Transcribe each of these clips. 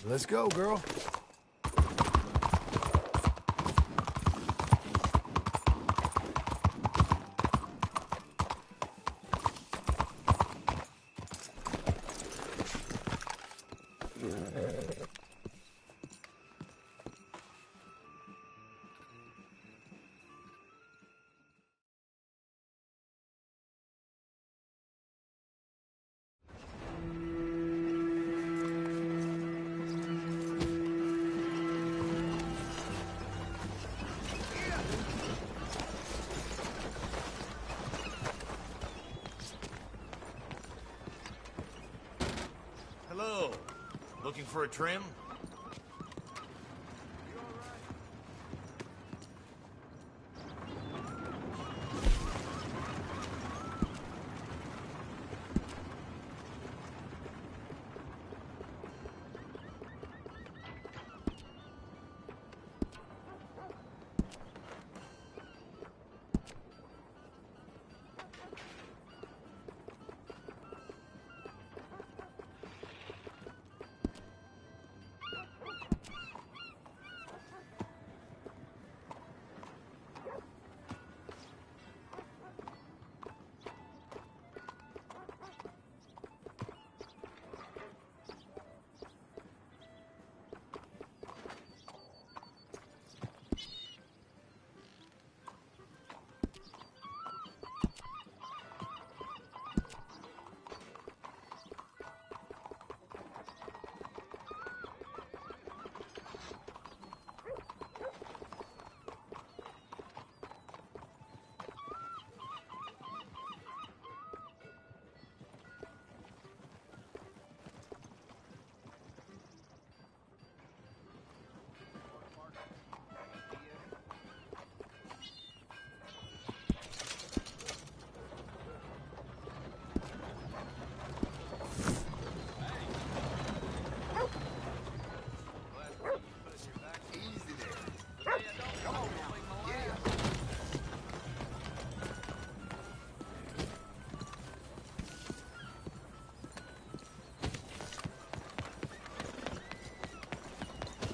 Let's go, girl. Hello. Looking for a trim?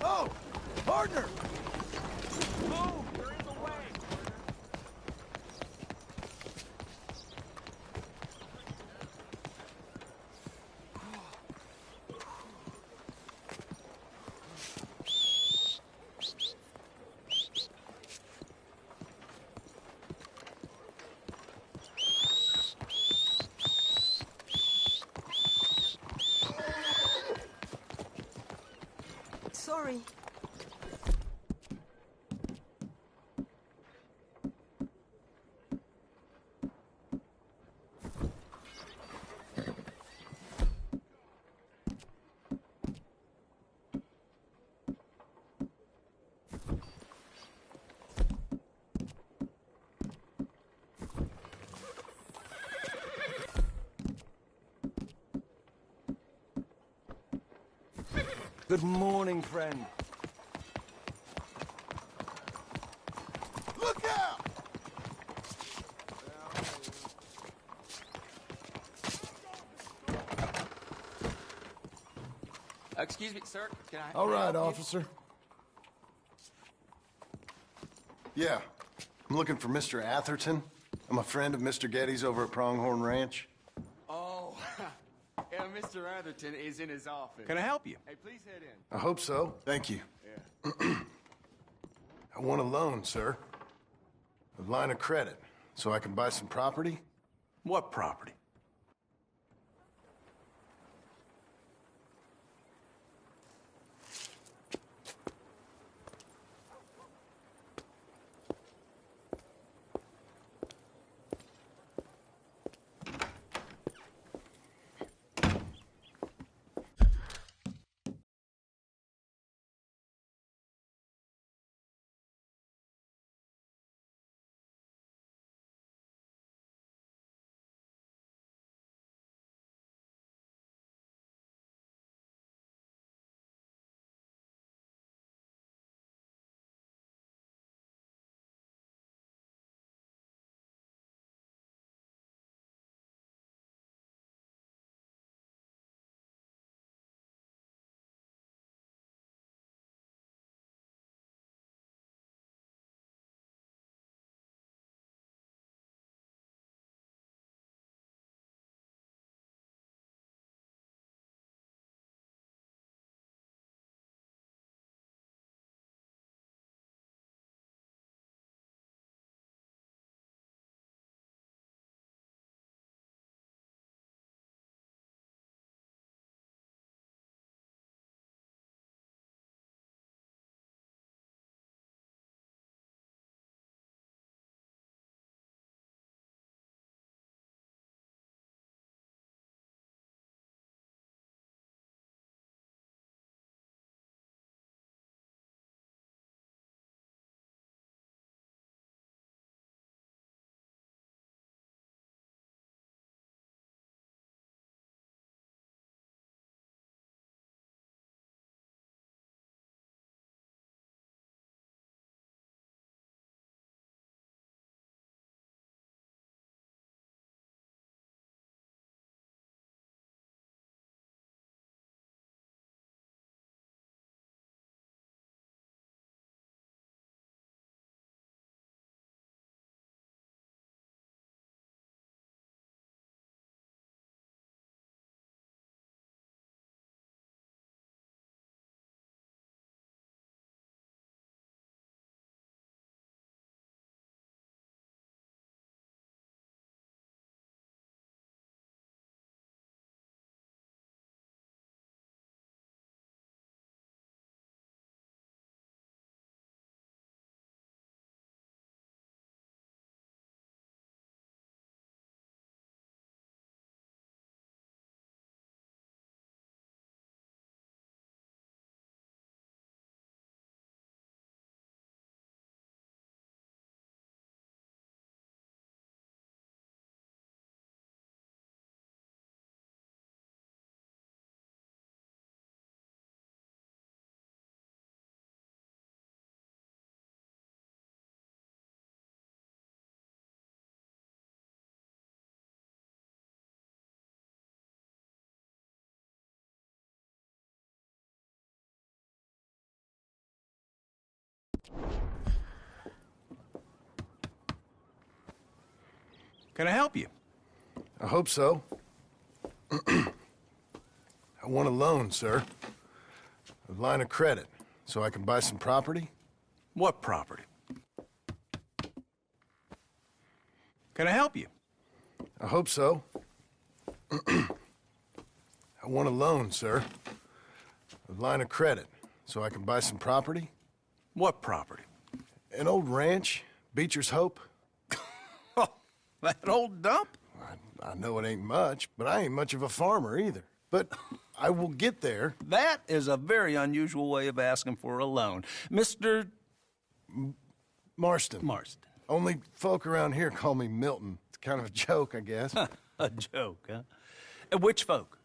Oh, partner! Move! You're in the way! Sorry. Good morning, friend. Look out! Excuse me, sir. Can I? All can I right, help you? officer. Yeah, I'm looking for Mr. Atherton. I'm a friend of Mr. Getty's over at Pronghorn Ranch. Oh, yeah, Mr. Atherton is in his office. Can I help you? Hey, please head in. I hope so. Thank you. Yeah. I want a loan, sir. A line of credit, so I can buy some property. What property? Can I help you? I hope so. I want a loan, sir. A line of credit, so I can buy some property. What property? Can I help you? I hope so. I want a loan, sir. A line of credit, so I can buy some property. What property? An old ranch, Beecher's Hope. Oh, that old dump? I know it ain't much, but I ain't much of a farmer either. But I will get there. That is a very unusual way of asking for a loan. Mr. Marston. Marston. Only folk around here call me Milton. It's kind of a joke, I guess. A joke, huh? And which folk?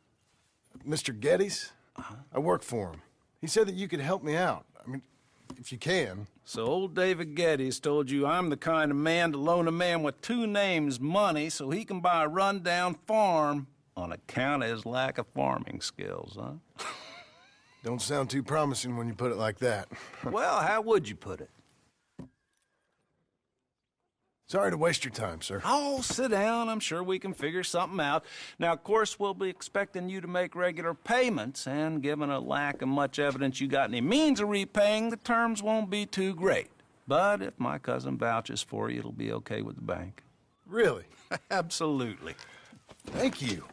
Mr. Geddes? I work for him. He said that you could help me out. I mean, if you can. So old David Geddes told you I'm the kind of man to loan a man with two names money so he can buy a rundown farm on account of his lack of farming skills, huh? Don't sound too promising when you put it like that. Well, how would you put it? Sorry to waste your time, sir. Oh, sit down. I'm sure we can figure something out. Now, of course, we'll be expecting you to make regular payments, and given a lack of much evidence you got any means of repaying, the terms won't be too great. But if my cousin vouches for you, it'll be okay with the bank. Really? Absolutely. Thank you.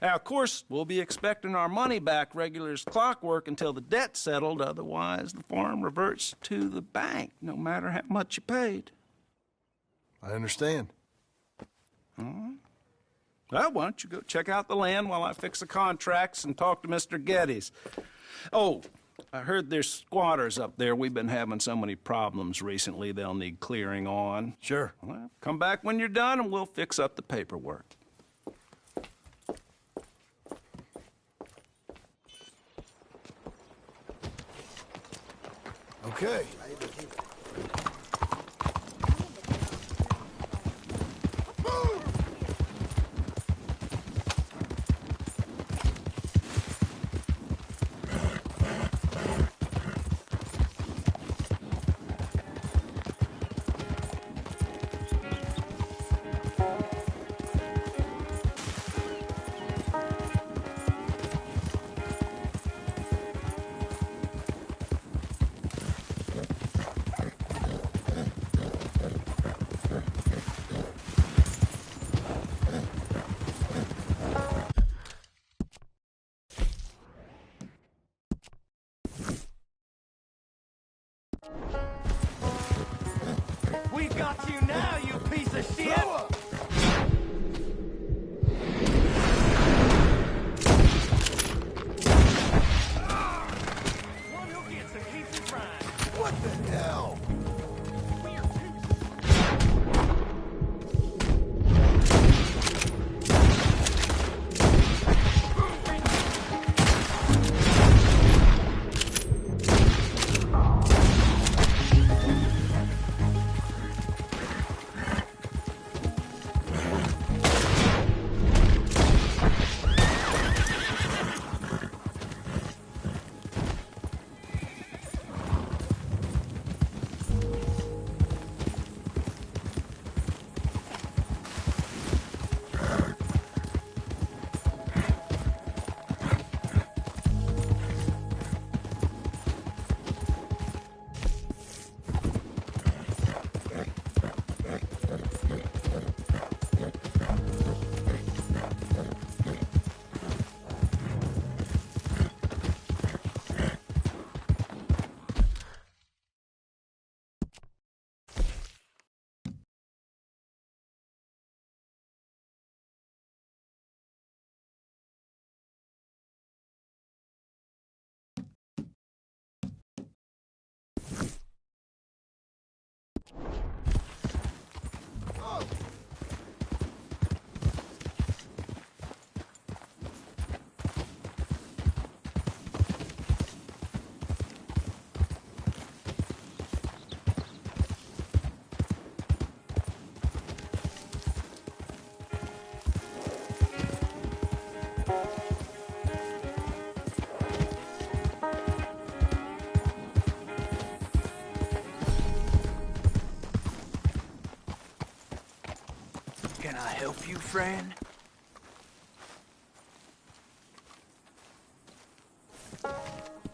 Now, of course, we'll be expecting our money back regular as clockwork until the debt's settled. Otherwise, the farm reverts to the bank, no matter how much you paid. I understand. Well, why don't you go check out the land while I fix the contracts and talk to Mr. Geddes. Oh, I heard there's squatters up there. We've been having so many problems recently, they'll need clearing on. Sure. Well, come back when you're done and we'll fix up the paperwork. Okay. We got you now, you piece of shit! One who gets and keeps it right. What the hell? I help you, friend?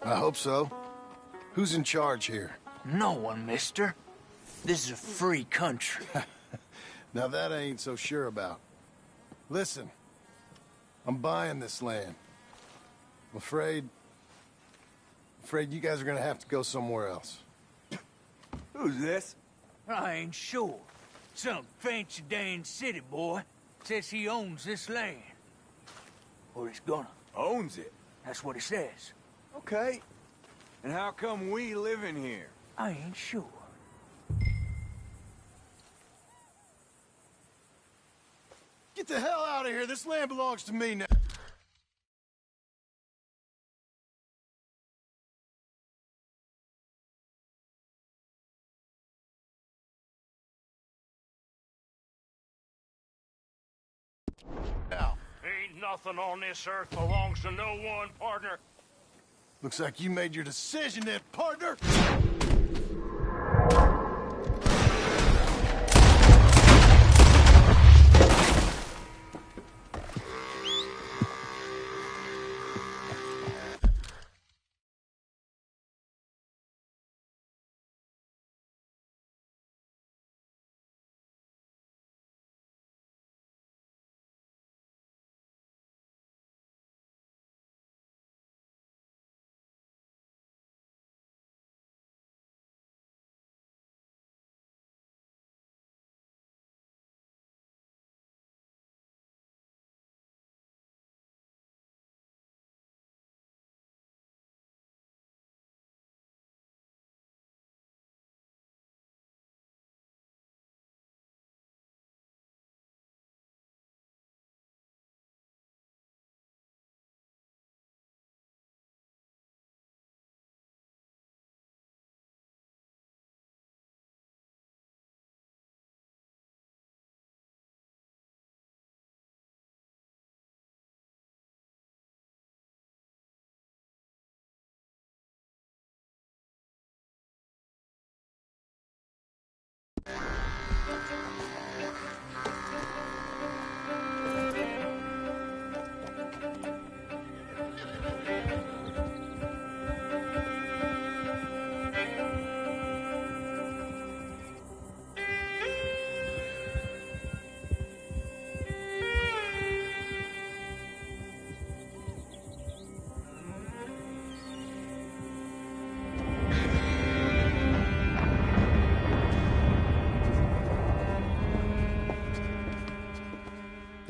I hope so. Who's in charge here? No one, mister. This is a free country. Now that I ain't so sure about. Listen, I'm buying this land. I'm afraid you guys are gonna have to go somewhere else. Who's this? I ain't sure. Some fancy Dan city boy says he owns this land. Or he's gonna. Owns it. That's what he says. Okay. And how come we live in here? I ain't sure. Get the hell out of here! This land belongs to me now! Ain't nothing on this earth belongs to no one, partner. Looks like you made your decision then, partner!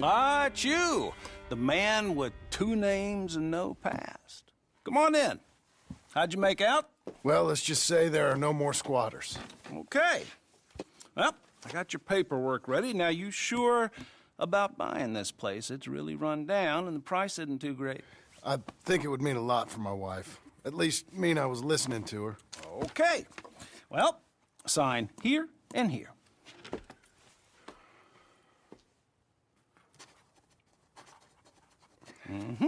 Ah, it's you, the man with 2 names and no past. Come on in. How'd you make out? Well, let's just say there are no more squatters. Okay. Well, I got your paperwork ready. Now, you sure about buying this place? It's really run down, and the price isn't too great. I think it would mean a lot for my wife. At least mean I was listening to her. Okay. Well, sign here and here. Mm-hmm.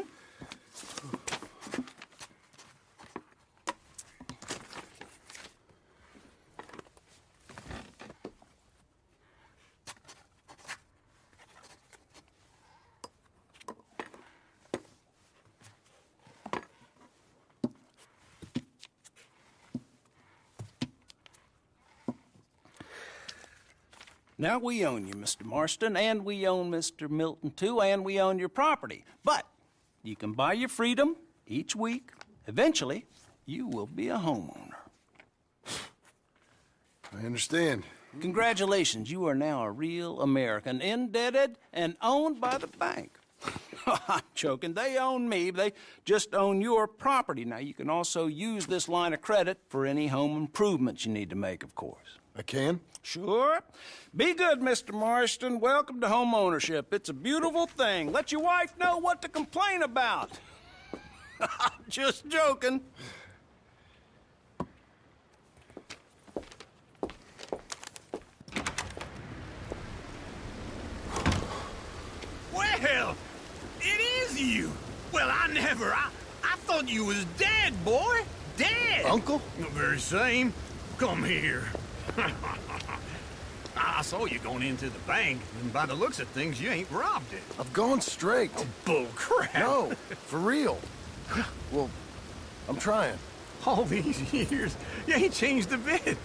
Now, we own you, Mr. Marston, and we own Mr. Milton, too, and we own your property. But you can buy your freedom each week. Eventually, you will be a homeowner. I understand. Congratulations, you are now a real American, indebted and owned by the bank. I'm joking. They own me. They just own your property. Now, you can also use this line of credit for any home improvements you need to make, of course. I can? Sure. Be good, Mr. Marston. Welcome to home ownership. It's a beautiful thing. Let your wife know what to complain about. Just joking. Well, it is you. Well, I thought you was dead, boy. Dead. Uncle? The very same. Come here. I saw you going into the bank, and by the looks of things, you ain't robbed it. I've gone straight. Bull crap. No, for real. Well, I'm trying. All these years, you ain't changed a bit.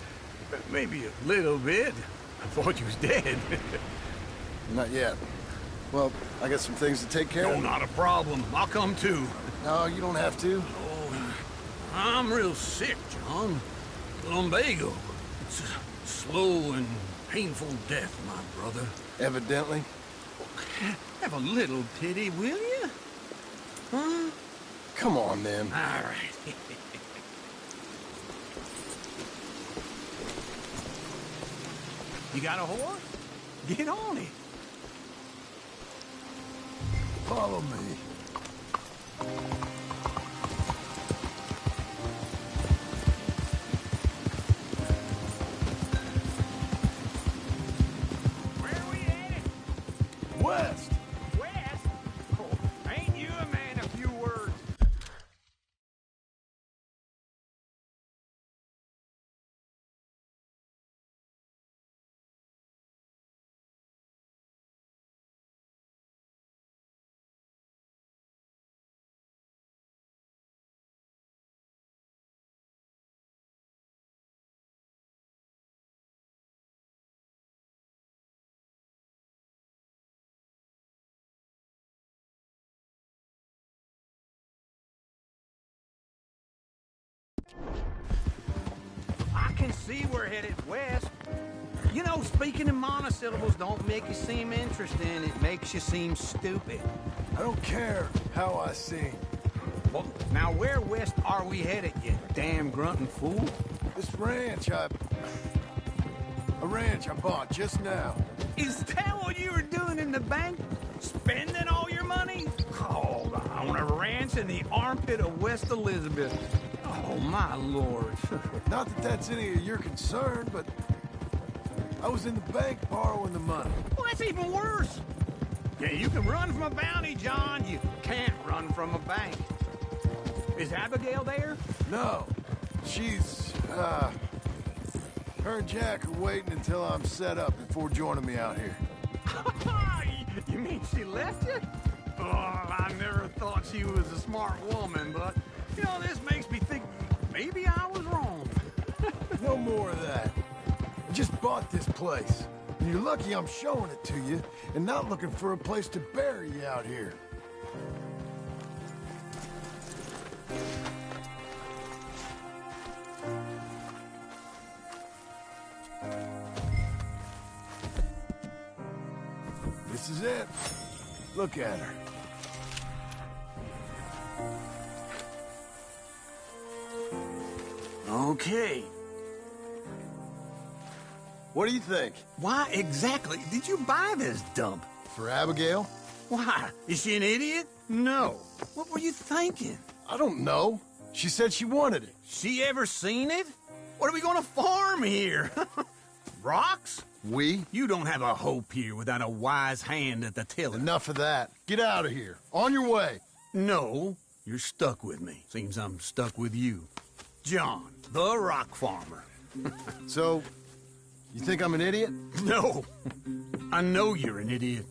Maybe a little bit. I thought you was dead. Not yet. Well, I got some things to take care No, of. not a problem. I'll come too. No, you don't have to. Oh, I'm real sick, John. Lumbago. It's a slow and painful death, my brother. Evidently. Have a little pity, will you? Huh? Come on, then. All right. You got a horse? Get on it. Follow me. Where we headed? West. West? Oh, ain't you a man of few words? I can see we're headed west. You know, speaking in monosyllables don't make you seem interesting. It makes you seem stupid. I don't care how I sing. Well, now where west are we headed, you damn grunting fool? This ranch a ranch I bought just now. Is that what you were doing in the bank? Spending all your money? Oh, on a ranch in the armpit of West Elizabeth. Oh, my lord. Not that that's any of your concern, but I was in the bank borrowing the money. Well, that's even worse. Yeah, you can run from a bounty, John. You can't run from a bank. Is Abigail there? No, she's, her and Jack are waiting until I'm set up before joining me out here. You mean she left you? Oh, I never thought she was a smart woman, but, you know, this makes me think maybe I was wrong. No more of that. I just bought this place. And you're lucky I'm showing it to you and not looking for a place to bury you out here. This is it. Look at her. Okay. What do you think? Why exactly did you buy this dump? For Abigail? Why? Is she an idiot? No. What were you thinking? I don't know. She said she wanted it. She ever seen it? What are we gonna farm here? Rocks? We? You don't have a hope here without a wise hand at the tiller. Enough of that. Get out of here. On your way. No, you're stuck with me. Seems I'm stuck with you. John, the rock farmer. So, you think I'm an idiot? No, I know you're an idiot.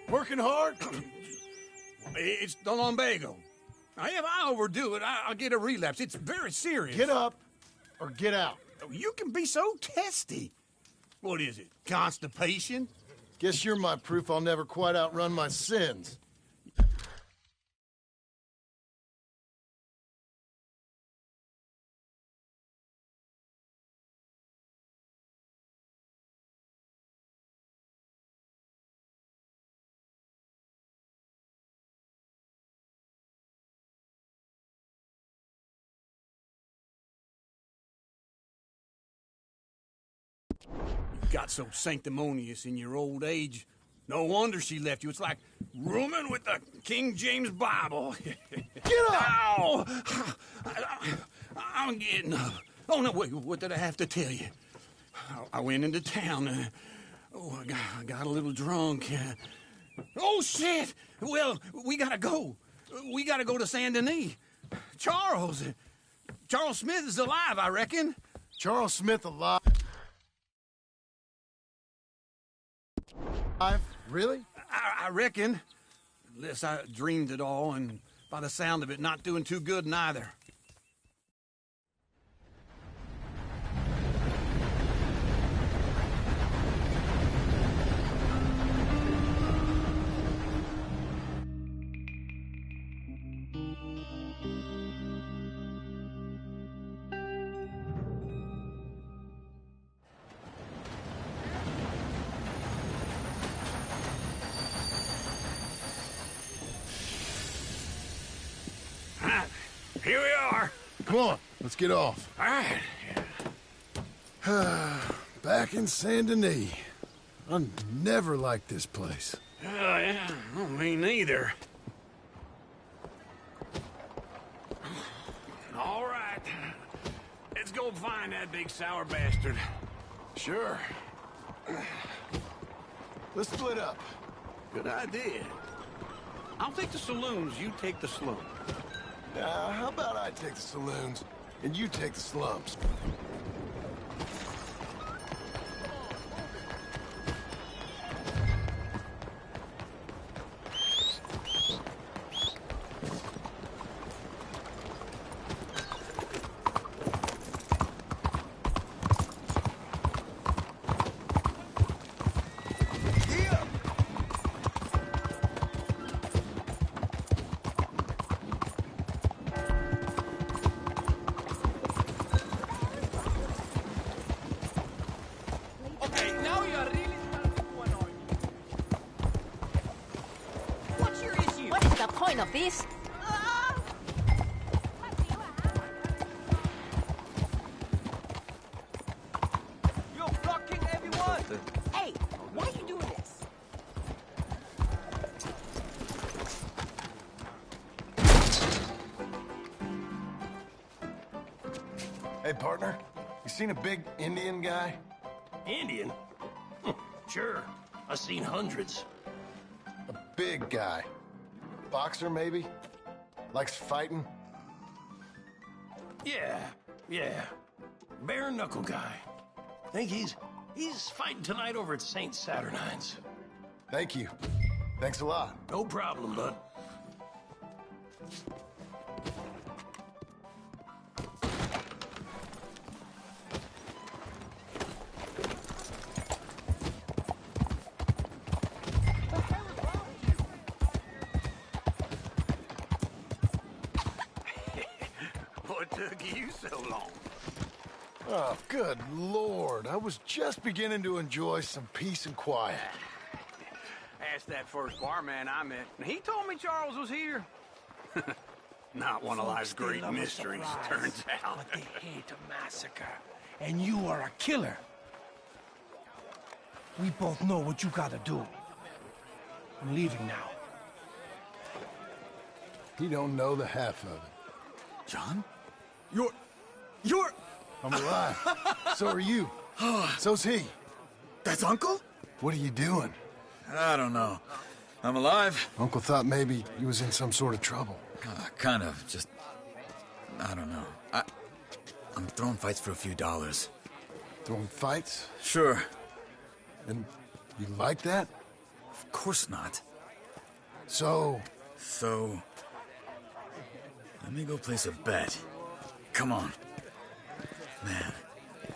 Working hard? It's the lumbago. Now, if I overdo it, I'll get a relapse. It's very serious. Get up or get out. You can be so testy. What is it, constipation? Guess you're my proof I'll never quite outrun my sins. Got so sanctimonious in your old age. No wonder she left you. It's like rooming with the King James Bible. Get up! Ow! I'm getting up. Oh, no, wait, what did I have to tell you? I went into town. I got a little drunk. Oh, shit! Well, we gotta go. We gotta go to Saint Denis. Charles Smith is alive, I reckon. Charles Smith alive? Really? I reckon. Unless I dreamed it all, and by the sound of it, not doing too good neither. Here we are. Come on, let's get off. All right. Back in Saint Denis. I never liked this place. Yeah, well, me neither. All right. Let's go find that big sour bastard. Sure. Let's split up. Good idea. I'll take the saloons, you take the slum. How about I take the saloons, and you take the slums? Of this? You're blocking everyone! Hey, why are you doing this? Hey, partner, you seen a big Indian guy? Indian? Sure. I've seen hundreds. A big guy. Boxer, maybe? Likes fighting? Yeah. Bare knuckle guy. Think he's fighting tonight over at St. Saturnine's. Thank you. Thanks a lot. No problem, bud. What took you so long? Oh, good Lord. I was just beginning to enjoy some peace and quiet. Asked that first barman I met, and he told me Charles was here. Not one of life's great mysteries, turns out. But they hate a massacre, and you are a killer. We both know what you gotta do. I'm leaving now. You don't know the half of it. John? You're... I'm alive. So are you. So's he. That's Uncle? What are you doing? I don't know. I'm alive. Uncle thought maybe he was in some sort of trouble. Kind of. Just... I don't know. I'm throwing fights for a few dollars. Throwing fights? Sure. And you like that? Of course not. So... Let me go place a bet. Come on. Man,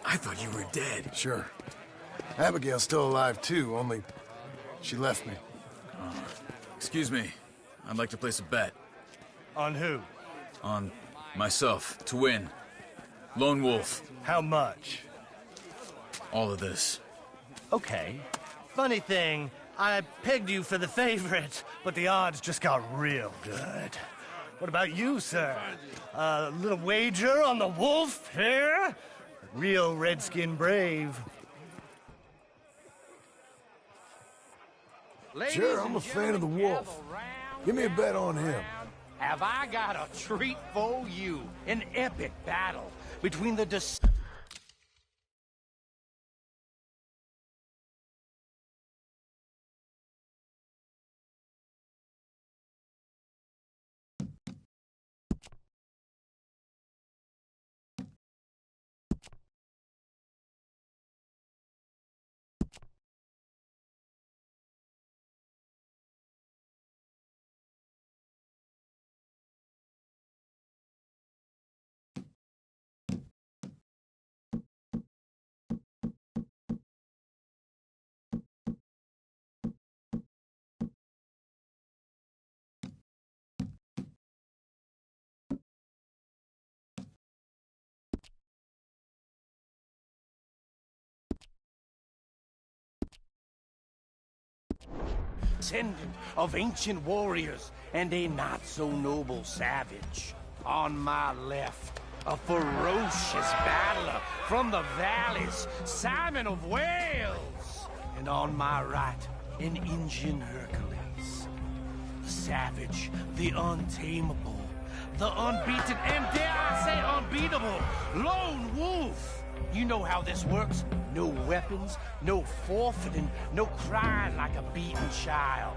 I thought you were dead. Sure. Abigail's still alive, too, only she left me. Excuse me. I'd like to place a bet. On who? On myself, to win. Lone Wolf. How much? All of this. Okay. Funny thing, I pegged you for the favorite, but the odds just got real good. What about you, sir? A little wager on the wolf here? Real redskin brave. Sure, I'm a fan of the wolf. Give me a bet on him. Have I got a treat for you? An epic battle between the descendant of ancient warriors and a not-so-noble savage. On my left, a ferocious battler from the valleys, Simon of Wales. And on my right, an Indian Hercules. The savage, the untamable, the unbeaten, and dare I say unbeatable, Lone Wolf. You know how this works. No weapons, no forfeiting, no crying like a beaten child.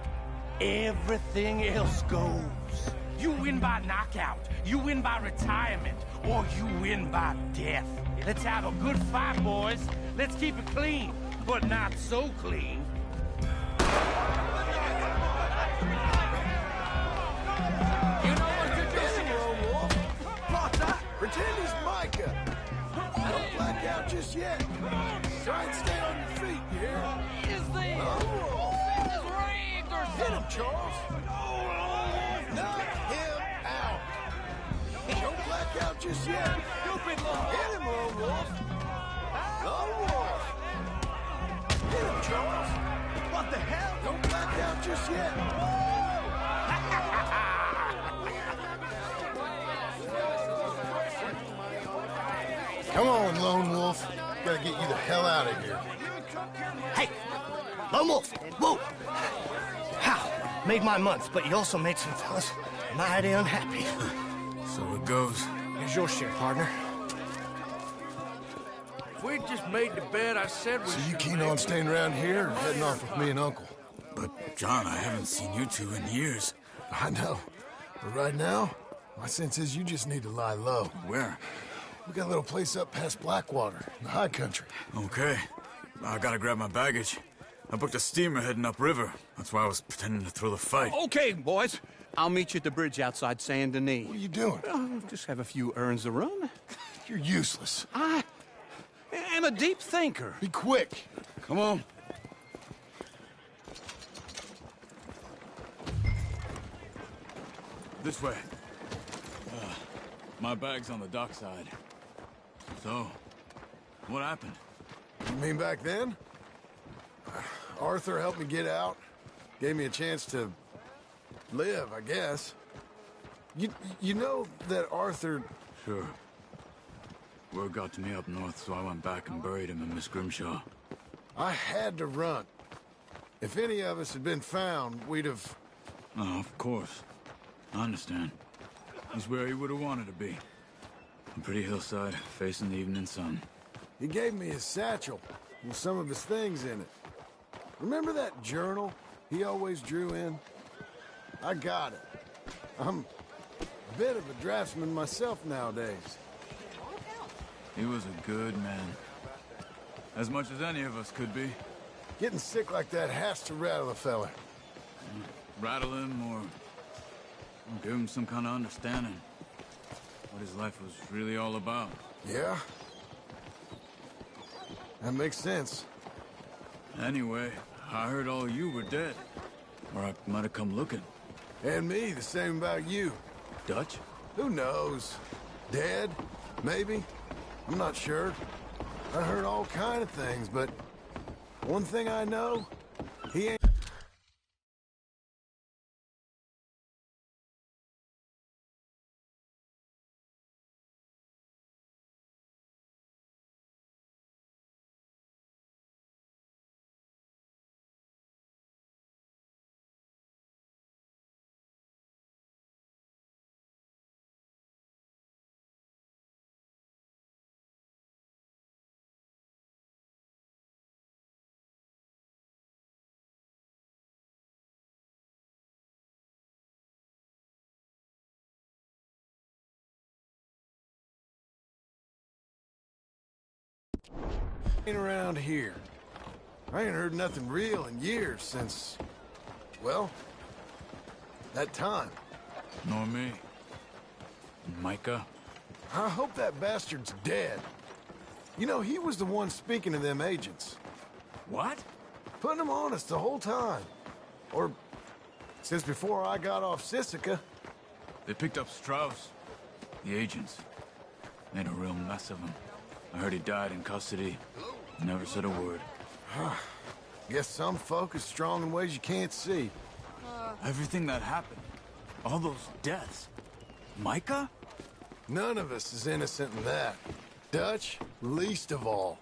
Everything else goes. You win by knockout, you win by retirement, or you win by death. Let's have a good fight, boys. Let's keep it clean, but not so clean. You know what you're doing, Lone Wolf? Pretend he's Micah. Don't black out just yet. Try and stay on your feet, you hear? Is this rigged or Hit him, Charles. Knock him out. Don't black out just yet. stupid Lone Wolf? Hit him, Lone Wolf. Lone Wolf. Hit him, Charles. What the hell? Don't black out just yet. Come on, Lone Wolf. Gotta get you the hell out of here. Hey! Lone Wolf! Whoa! How? Made my month, but you also made some fellas mighty unhappy. So it goes. Here's your share, partner. If we'd just made the bet I said we So you should keen make. on staying around here or heading off with me and Uncle? But, John, I haven't seen you two in years. I know. But right now, my sense is you just need to lie low. Where? We got a little place up past Blackwater, in the high country. Okay. I gotta grab my baggage. I booked a steamer heading upriver. That's why I was pretending to throw the fight. Okay, boys. I'll meet you at the bridge outside Saint Denis. What are you doing? Just have a few errands to run. You're useless. I am a deep thinker. Be quick. Come on. This way. My bag's on the dockside. So, what happened? You mean back then? Arthur helped me get out. Gave me a chance to live, I guess. You know that Arthur... Sure. Word got to me up north, so I went back and buried him in Miss Grimshaw. I had to run. If any of us had been found, we'd have... Oh, of course. I understand. He's where he would have wanted to be. A pretty hillside, facing the evening sun. He gave me his satchel with some of his things in it. Remember that journal he always drew in? I got it. I'm a bit of a draftsman myself nowadays. He was a good man. As much as any of us could be. Getting sick like that has to rattle a fella. Rattle him or give him some kind of understanding. What his life was really all about. Yeah? That makes sense. Anyway, I heard all you were dead. Or I might have come looking. And me, the same about you. Dutch? Who knows? Dead? Maybe? I'm not sure. I heard all kind of things, but one thing I know, he ain't... around here. I ain't heard nothing real in years since, well, that time. Nor me. Micah? I hope that bastard's dead. You know, he was the one speaking to them agents. What? Putting them on us the whole time. Or since before I got off Sisika. They picked up Strauss. The agents. Made a real mess of him. I heard he died in custody. Never said a word. Guess some folk is strong in ways you can't see. Everything that happened. All those deaths. Micah? None of us is innocent in that. Dutch, least of all.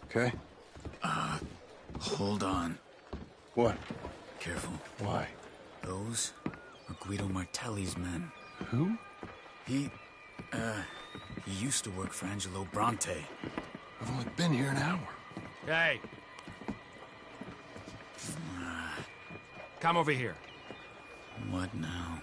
Okay? Hold on. What? Careful. Why? Those are Guido Martelli's men. Who? He used to work for Angelo Bronte. I've only been here an hour. Hey. Come over here. What now?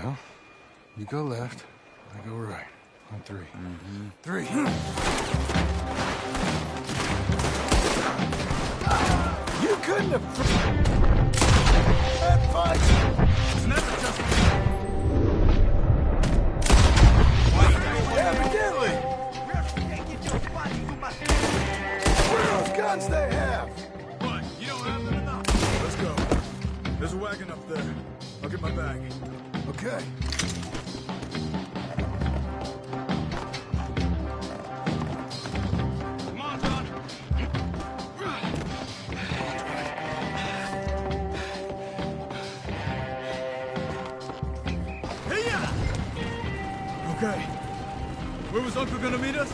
Well, you go left, I go right. On 3. Mm-hmm. 3. You couldn't have... That fight! It's never just... Evidently! Where are those guns they have? What? You don't have them enough? Let's go. There's a wagon up there. I'll get my bag. Okay. Come on, John. Hey-ya! Okay. Where was Uncle gonna meet us?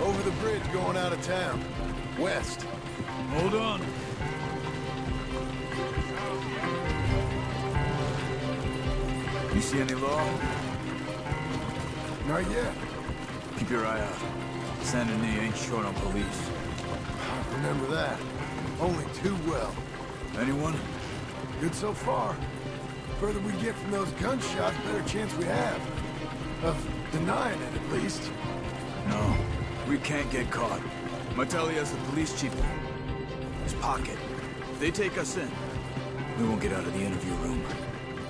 Over the bridge going out of town. West. Hold on. You see any law? Not yet. Keep your eye out. Saint Denis ain't short on police. Remember that. Only too well. Anyone? Good so far. Further we get from those gunshots, better chance we have. Of denying it, at least. No. We can't get caught. Martelli has the police chief in his pocket. If they take us in, we won't get out of the interview room.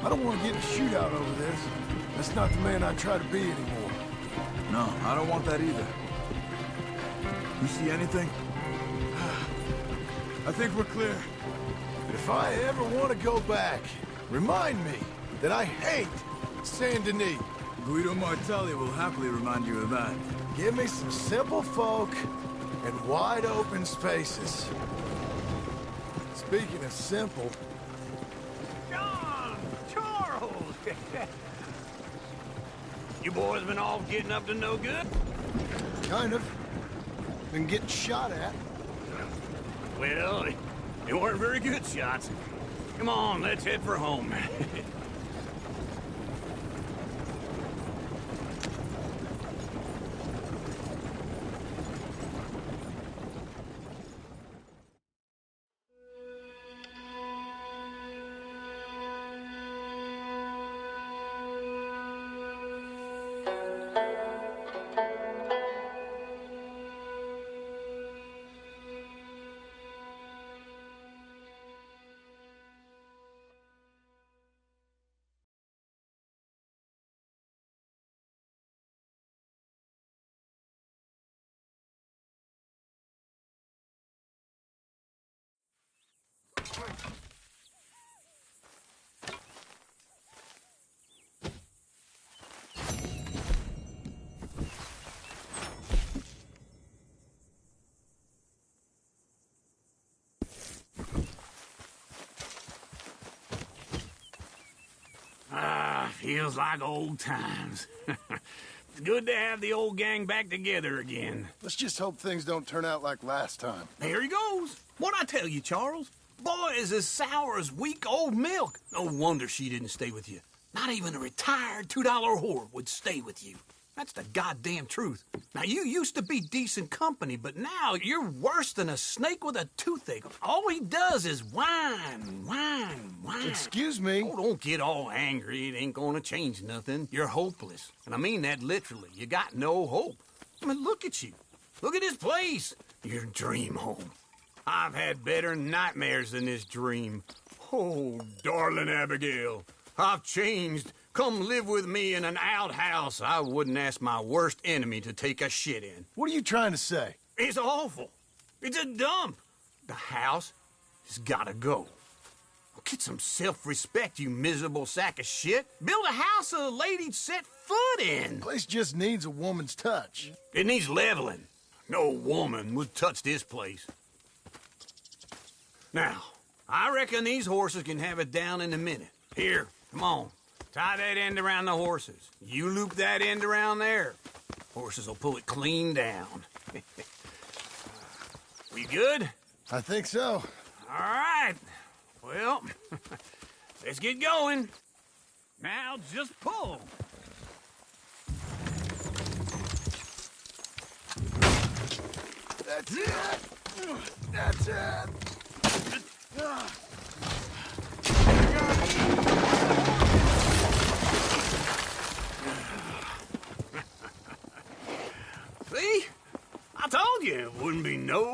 I don't want to get in a shootout over this. That's not the man I try to be anymore. No, I don't want that either. You see anything? I think we're clear. If I ever want to go back, remind me that I hate Saint Denis. Guido Martelli will happily remind you of that. Give me some simple folk and wide open spaces. Speaking of simple... John! Charles! You boys been all getting up to no good? Kind of. Been getting shot at. Well, they weren't very good shots. Come on, let's head for home. Feels like old times. It's good to have the old gang back together again. Let's just hope things don't turn out like last time. There he goes. What'd I tell you, Charles? Boy is as sour as weak old milk. No wonder she didn't stay with you. Not even a retired $2 whore would stay with you. That's the goddamn truth. Now, you used to be decent company, but now you're worse than a snake with a toothache. All he does is whine, whine, whine. Excuse me? Oh, don't get all angry. It ain't gonna change nothing. You're hopeless. And I mean that literally. You got no hope. I mean, look at you. Look at this place. Your dream home. I've had better nightmares than this dream. Oh, darling Abigail, I've changed. Come live with me in an outhouse I wouldn't ask my worst enemy to take a shit in. What are you trying to say? It's awful. It's a dump. The house has gotta go. Get some self-respect, you miserable sack of shit. Build a house a lady'd set foot in. Place just needs a woman's touch. It needs leveling. No woman would touch this place. Now, I reckon these horses can have it down in a minute. Here, come on. Tie that end around the horses. You loop that end around there. Horses will pull it clean down. We good? I think so. All right. Well, let's get going. Now just pull. That's it. That's it.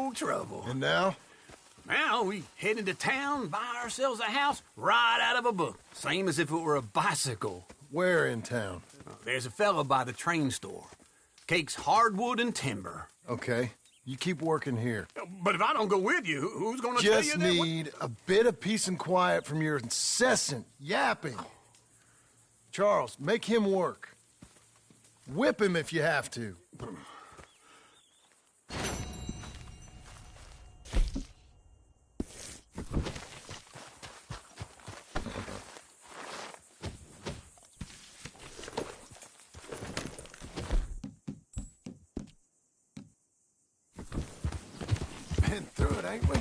no trouble. And now? Now we head into town, buy ourselves a house right out of a book. Same as if it were a bicycle. Where in town? There's a fella by the train store. Cakes hardwood and timber. Okay. You keep working here. But if I don't go with you, who's gonna tell you Just that? need a bit of peace and quiet from your incessant yapping. Charles, make him work. Whip him if you have to. Been through it, ain't we?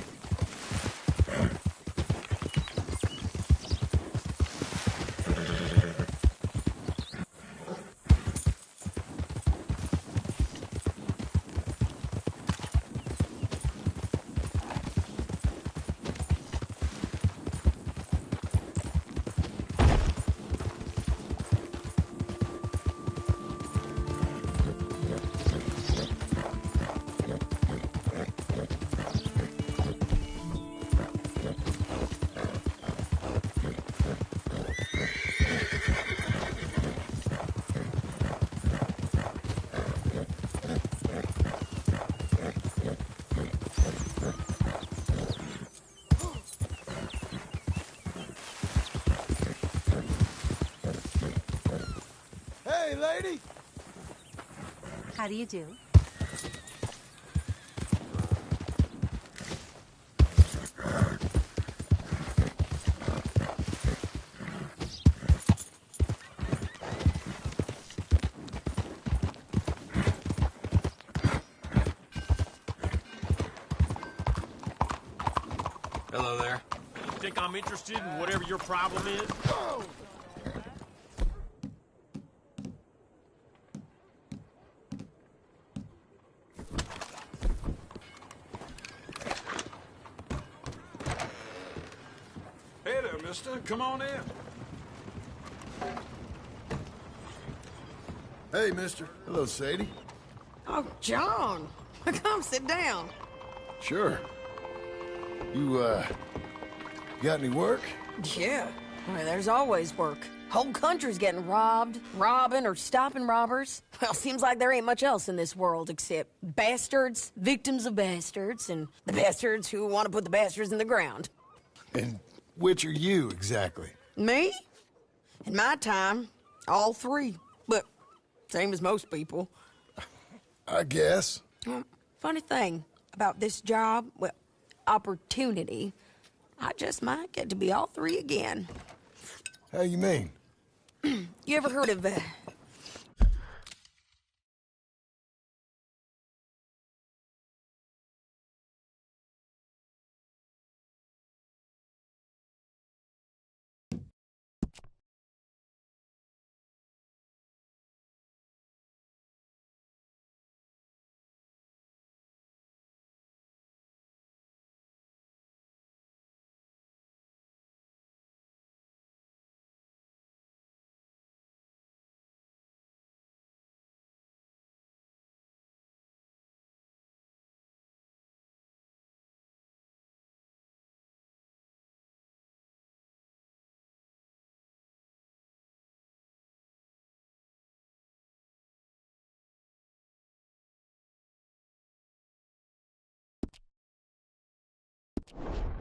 Hey, lady! How do you do? Hello there. Think I'm interested in whatever your problem is? Hey there, mister. Come on in. Hey, mister. Hello, Sadie. Oh, John. Come sit down. Sure. You got any work? Yeah. Well, there's always work. Whole country's getting robbed, robbing, or stopping robbers. Well, seems like there ain't much else in this world except bastards, victims of bastards, and the bastards who want to put the bastards in the ground. And which are you, exactly? Me? In my time, all three. But same as most people. I guess. Funny thing about this job, well, opportunity, I just might get to be all three again. How you mean? You ever heard of,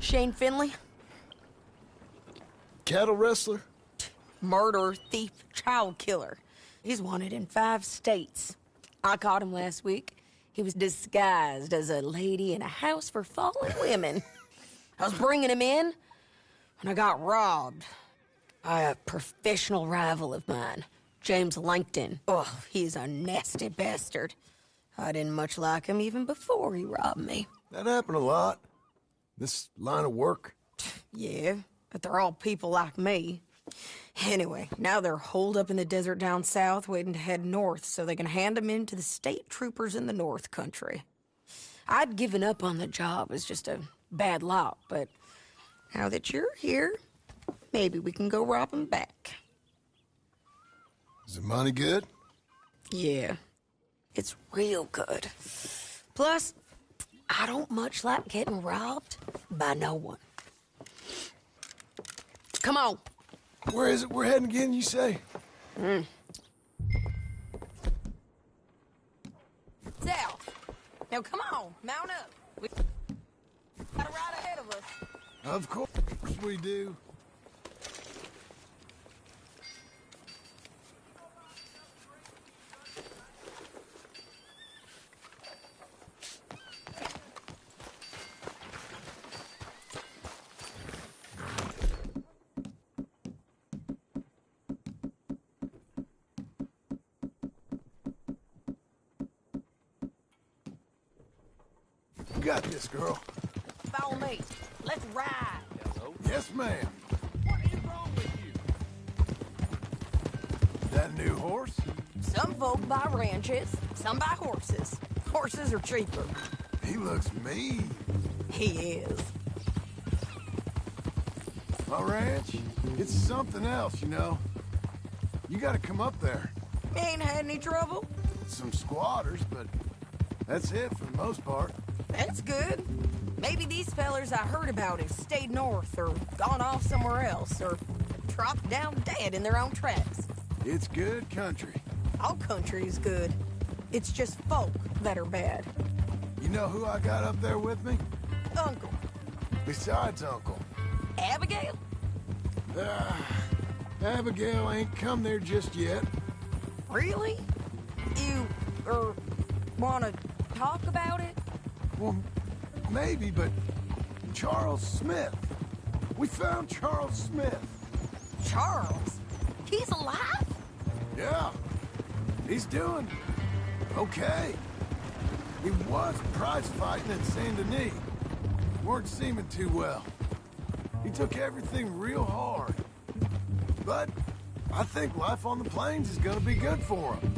Shane Finley? Cattle wrestler? Murderer, thief, child killer. He's wanted in 5 states. I caught him last week. He was disguised as a lady in a house for fallen women. I was bringing him in, and I got robbed by a professional rival of mine, James Langton. Oh, he's a nasty bastard. I didn't much like him even before he robbed me. That happened a lot. This line of work. Yeah, but they're all people like me. Anyway, now they're holed up in the desert down south, waiting to head north so they can hand them in to the state troopers in the north country. I'd given up on the job as just a bad lot, but now that you're here, maybe we can go rob them back. Is the money good? Yeah, it's real good. Plus, I don't much like getting robbed by no one. Come on. Where is it we're heading again, you say? South. Now come on, mount up. We got a ride ahead of us. Of course we do. You got this, girl. Follow me. Let's ride. Yes, ma'am. What is wrong with you? That a new horse? Some folk buy ranches, some buy horses. Horses are cheaper. He looks mean. He is. My ranch, it's something else, you know. You gotta come up there. Ain't had any trouble? Some squatters, but that's it for the most part. That's good. Maybe these fellers I heard about have stayed north or gone off somewhere else or dropped down dead in their own tracks. It's good country. All country is good. It's just folk that are bad. You know who I got up there with me? Uncle. Besides Uncle. Abigail? Abigail ain't come there just yet. Really? You, wanna talk about it? Well, maybe, but Charles Smith. We found Charles Smith. Charles? He's alive? Yeah. He's doing okay. He was prize fighting at Saint Denis. Weren't seeming too well. He took everything real hard. But I think life on the plains is gonna be good for him.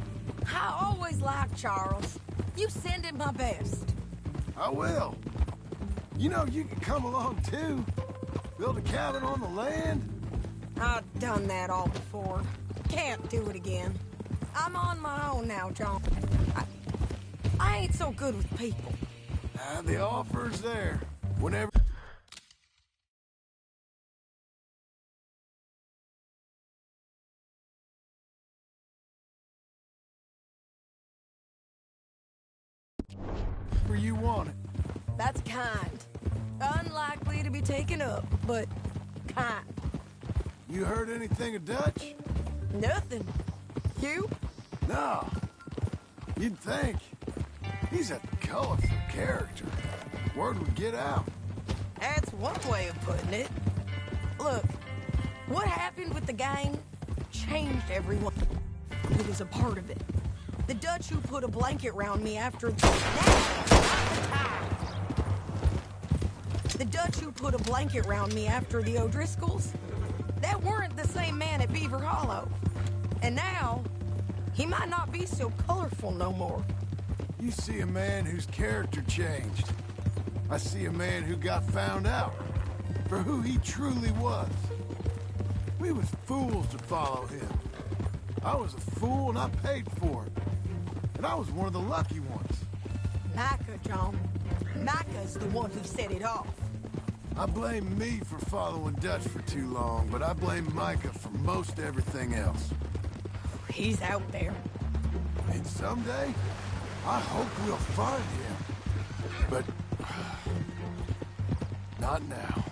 I always liked Charles. You send him my best. I will. You know, you can come along too. Build a cabin on the land. I've done that all before. Can't do it again. I'm on my own now, John. I ain't so good with people. The offer's there. Whenever... Where you want it. That's kind. Unlikely to be taken up, but kind. You heard anything of Dutch? Nothing. You? No. You'd think. He's a colorful character. Word would get out. That's one way of putting it. Look, what happened with the gang changed everyone who was a part of it. The Dutch who put a blanket round me after... The Dutch who put a blanket round me after the O'Driscolls, that weren't the same man at Beaver Hollow. And now, he might not be so colorful no more. You see a man whose character changed. I see a man who got found out for who he truly was. We was fools to follow him. I was a fool and I paid for it. And I was one of the lucky ones. Micah, John. Micah's the one who set it off. I blame me for following Dutch for too long, but I blame Micah for most everything else. He's out there. And someday, I hope we'll find him. But... not now.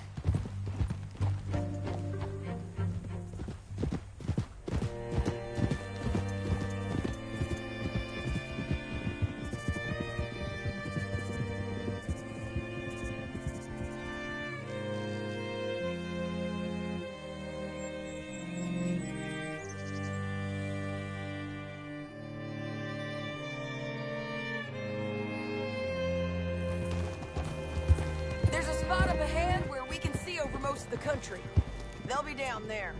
There's a spot up ahead where we can see over most of the country. They'll be down there.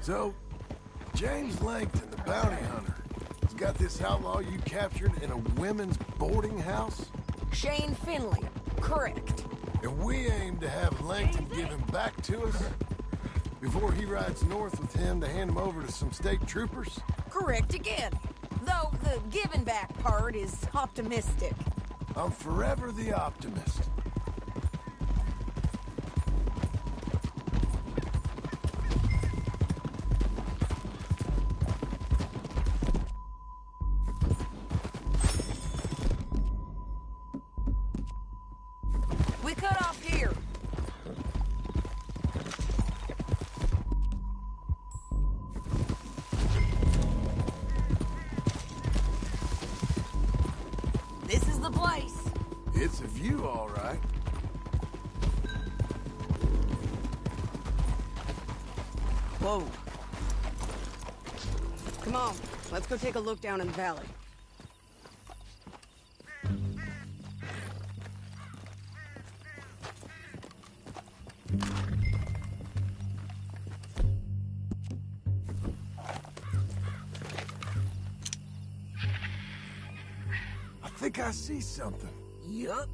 So, James Langton, the bounty hunter, has got this outlaw you captured in a women's boarding house? Shane Finley, correct. And we aim to have Langton give him back to us before he rides north with him to hand him over to some state troopers? correct again. Though the giving back part is optimistic. I'm forever the optimist. We cut off here. This is the place. It's a view, all right. Whoa. Come on, let's go take a look down in the valley. I think I see something. Yup.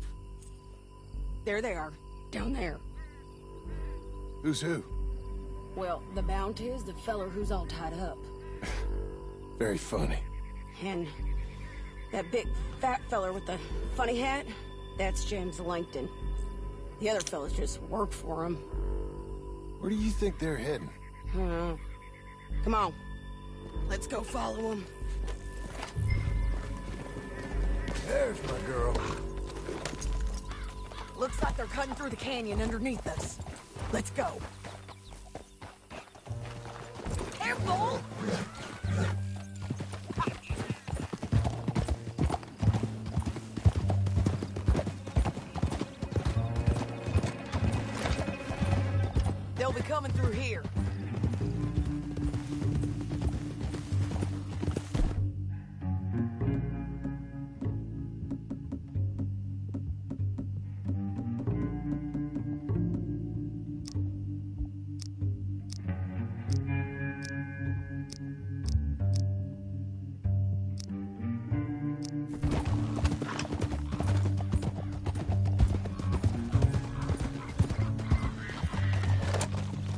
There they are, down there. Who's who? Well, the bounty is the feller who's all tied up. Very funny. And that big fat feller with the funny hat, that's James Langton. The other fellas just work for him. Where do you think they're heading? Come on, let's go follow them. There's my girl. Looks like they're cutting through the canyon underneath us. Let's go. Careful! They'll be coming through here.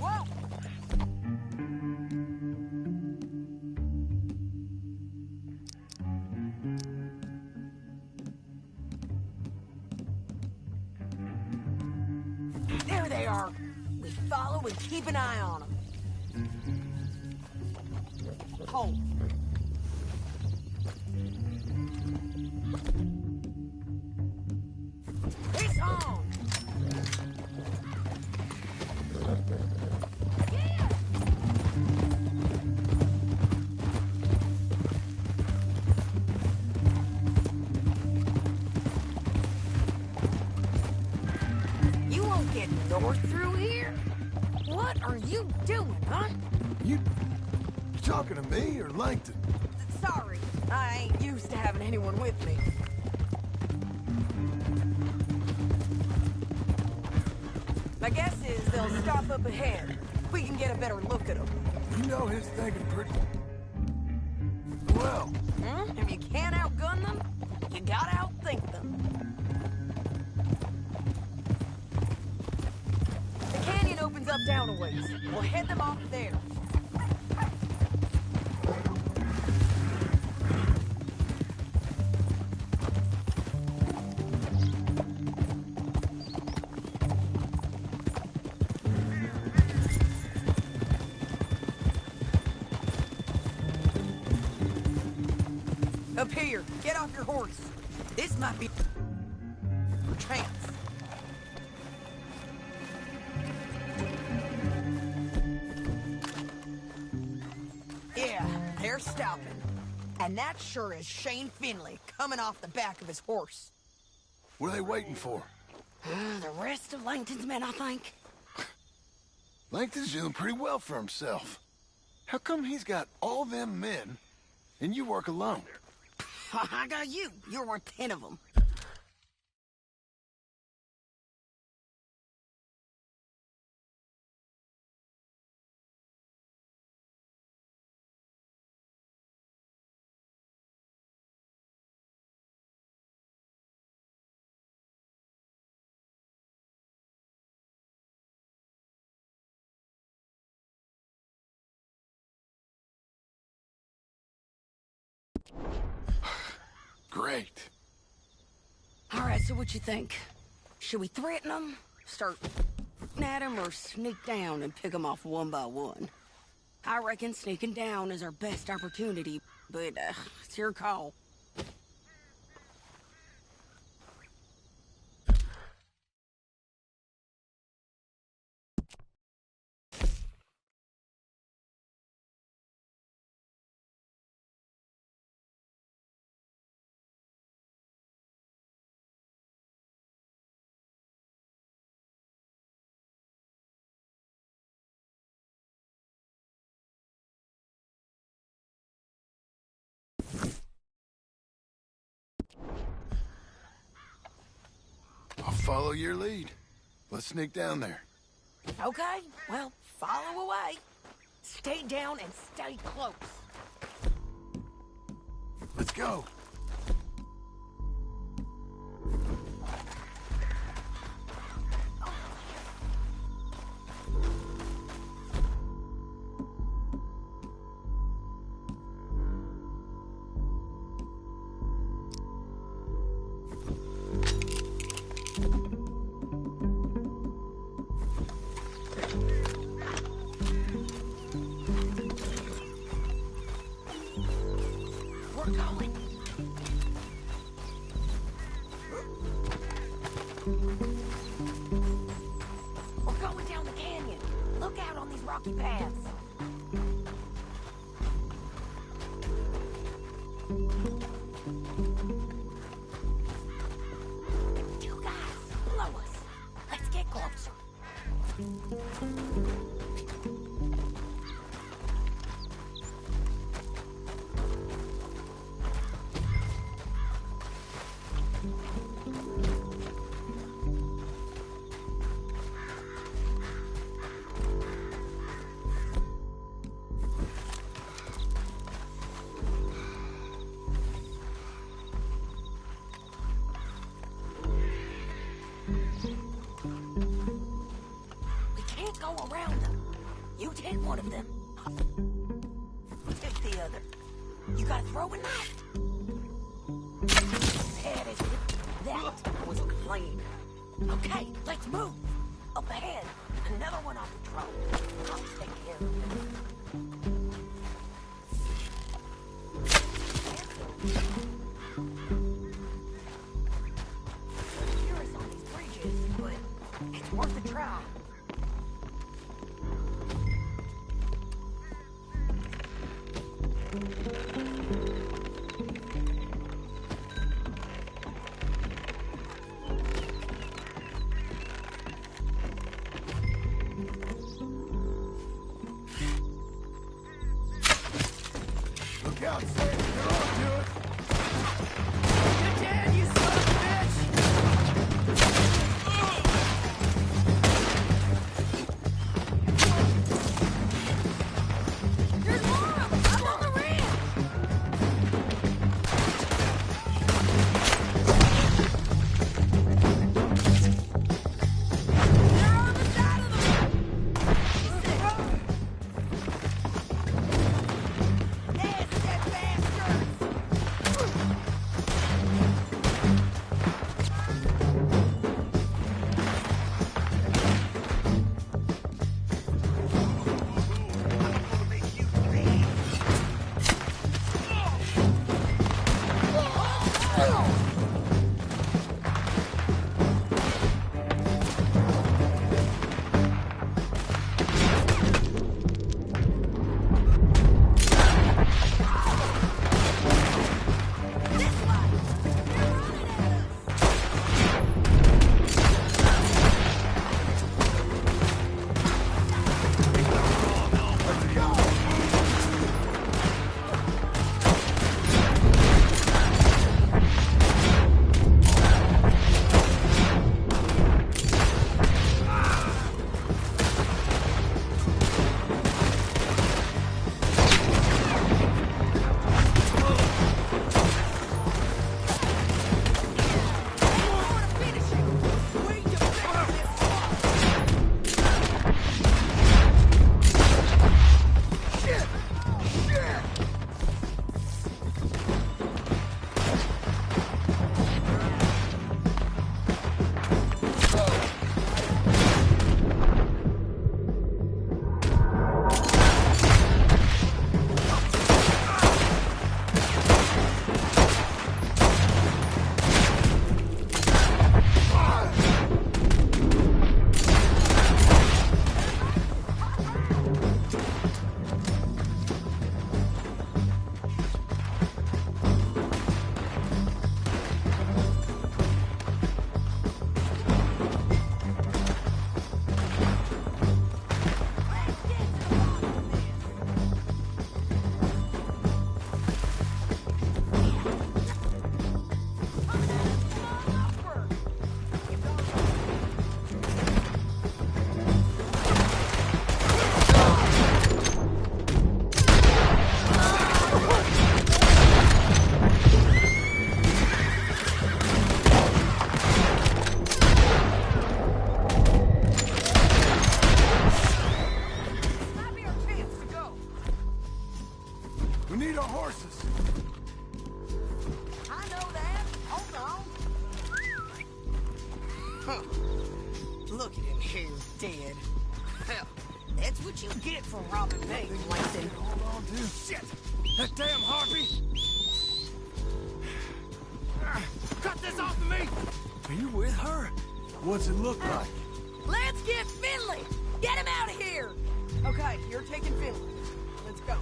Whoa! There they are. We follow and keep an eye on them. Hold. It's on! Yeah! You won't get north through here? What are you doing, huh? You talking to me or Langton? Sorry, I ain't used to having anyone with me. My guess is they'll stop up ahead. We can get a better look at them. You know his thinking pretty well. If you can't outgun them, you gotta outthink them. The canyon opens up down a ways. We'll head them off there. Up here, get off your horse. This might be your chance. Yeah, they're stopping. And that sure is Shane Finley coming off the back of his horse. What are they waiting for? The rest of Langton's men, I think. Langton's doing pretty well for himself. How come he's got all them men and you work alone? I got you. You're worth 10 of them. Great. All right, so what you think? Should we threaten them, start at them, or sneak down and pick them off one by one? I reckon sneaking down is our best opportunity, but it's your call. I'll follow your lead. Let's sneak down there. Okay, well, follow away. Stay down and stay close. Let's go. We're going. We're going down the canyon. Look out on these rocky paths. Two guys below us. Let's get closer. Go around them. You take one of them. Take the other. You gotta throw a knife. That is it. That was clean. Okay, let's move. Up ahead. Another one on patrol. I'll take care of it. Curious on these bridges, but it's worth a try. Look out, Sam. They're on to it. Get down, you son of a bitch! There's more of them. I'm on the ramp. They're on the side of them. Nasty bastards. Huh. Look at him here, dead. Hell, that's what you get for robbing me, Langston. Hold on, dude. Shit! That damn harpy! Cut this off of me! Are you with her? What's it look like? Let's get Finley! Get him out of here! Okay, you're taking Finley. Let's go.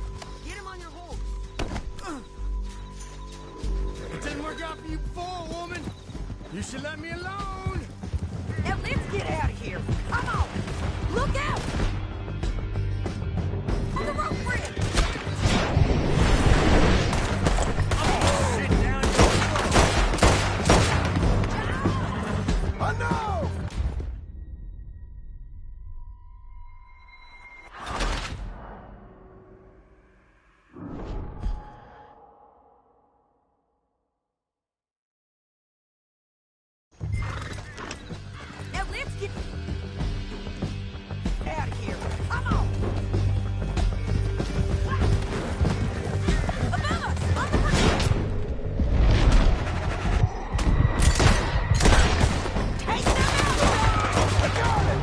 Get him on your horse. It didn't work out for you before, woman. You should let me alone. Now let's get out of here. Come on! Look out! On the rope bridge! Sit down. I know! Now let's get out of here. Come on! Above us! On the bridge! Take them out! I got it!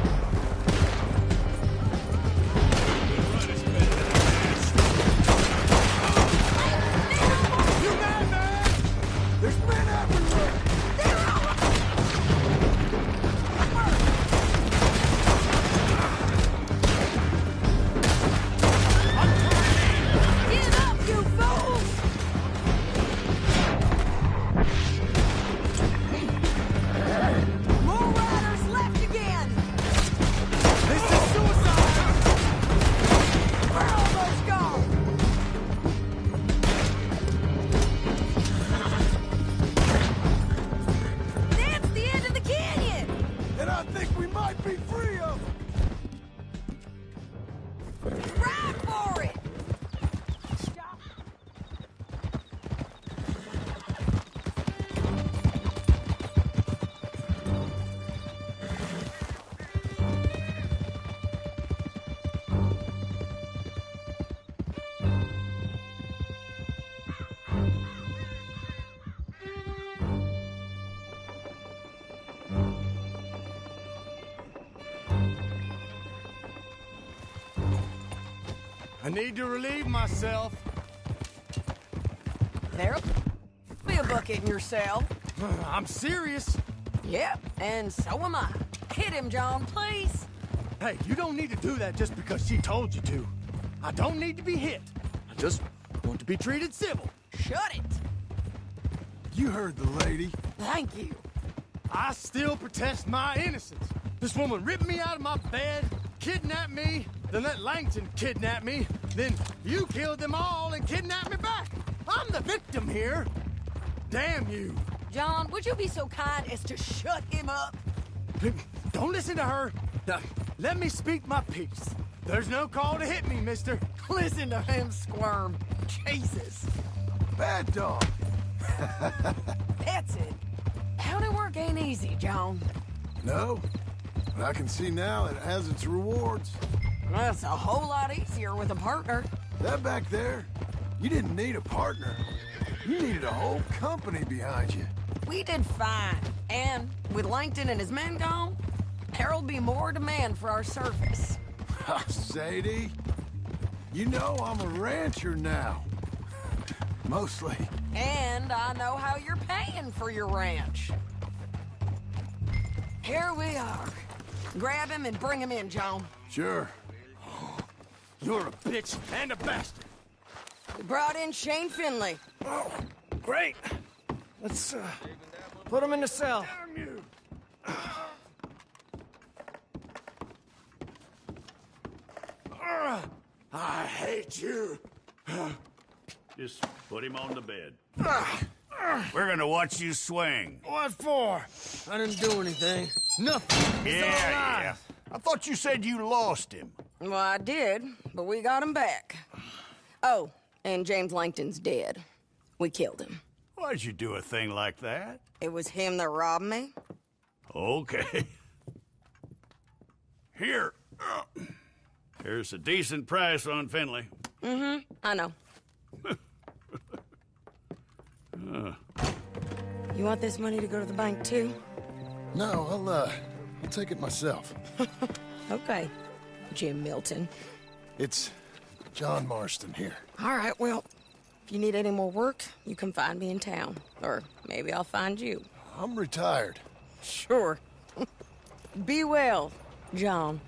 You mad, man? There's men everywhere! They're all Get up, you fools! More riders left again! This is suicide! We're almost gone! That's the end of the canyon! And I think we might be free of them! Ride for it! Stop. I need to relieve myself. There'll be a bucket in your cell. I'm serious. Yep, and so am I. Hit him, John, please. Hey, you don't need to do that just because she told you to. I don't need to be hit. I just want to be treated civil. Shut it. You heard the lady. Thank you. I still protest my innocence. This woman ripped me out of my bed, kidnapped me, then let Langton kidnap me, then you killed them all and kidnapped me back. I'm the victim here. Damn you. John, would you be so kind as to shut him up? Don't listen to her. Let me speak my piece. There's no call to hit me, mister. Listen to him squirm. Jesus. Bad dog. That's it. County work ain't easy, John. No, but I can see now it has its rewards. That's a whole lot easier with a partner. That back there, you didn't need a partner. You needed a whole company behind you. We did fine. And with Langton and his men gone, there'll be more demand for our service. Sadie, you know I'm a rancher now. Mostly. And I know how you're paying for your ranch. Here we are. Grab him and bring him in, John. Sure. You're a bitch and a bastard. We brought in Shane Finley. Oh, great. Let's, put him in the cell. Damn you. I hate you. Just put him on the bed. We're gonna watch you swing. What for? I didn't do anything. Nothing. It's all Yeah. lies. I thought you said you lost him. Well, I did, but we got him back. Oh, and James Langton's dead. We killed him. Why'd you do a thing like that? It was him that robbed me. Okay. Here. Here's a decent price on Finley. Mm-hmm, I know. You want this money to go to the bank, too? No, I'll take it myself. Okay, Jim Milton. It's John Marston here. All right, well, if you need any more work, you can find me in town. Or maybe I'll find you. I'm retired. Sure. Be well, John.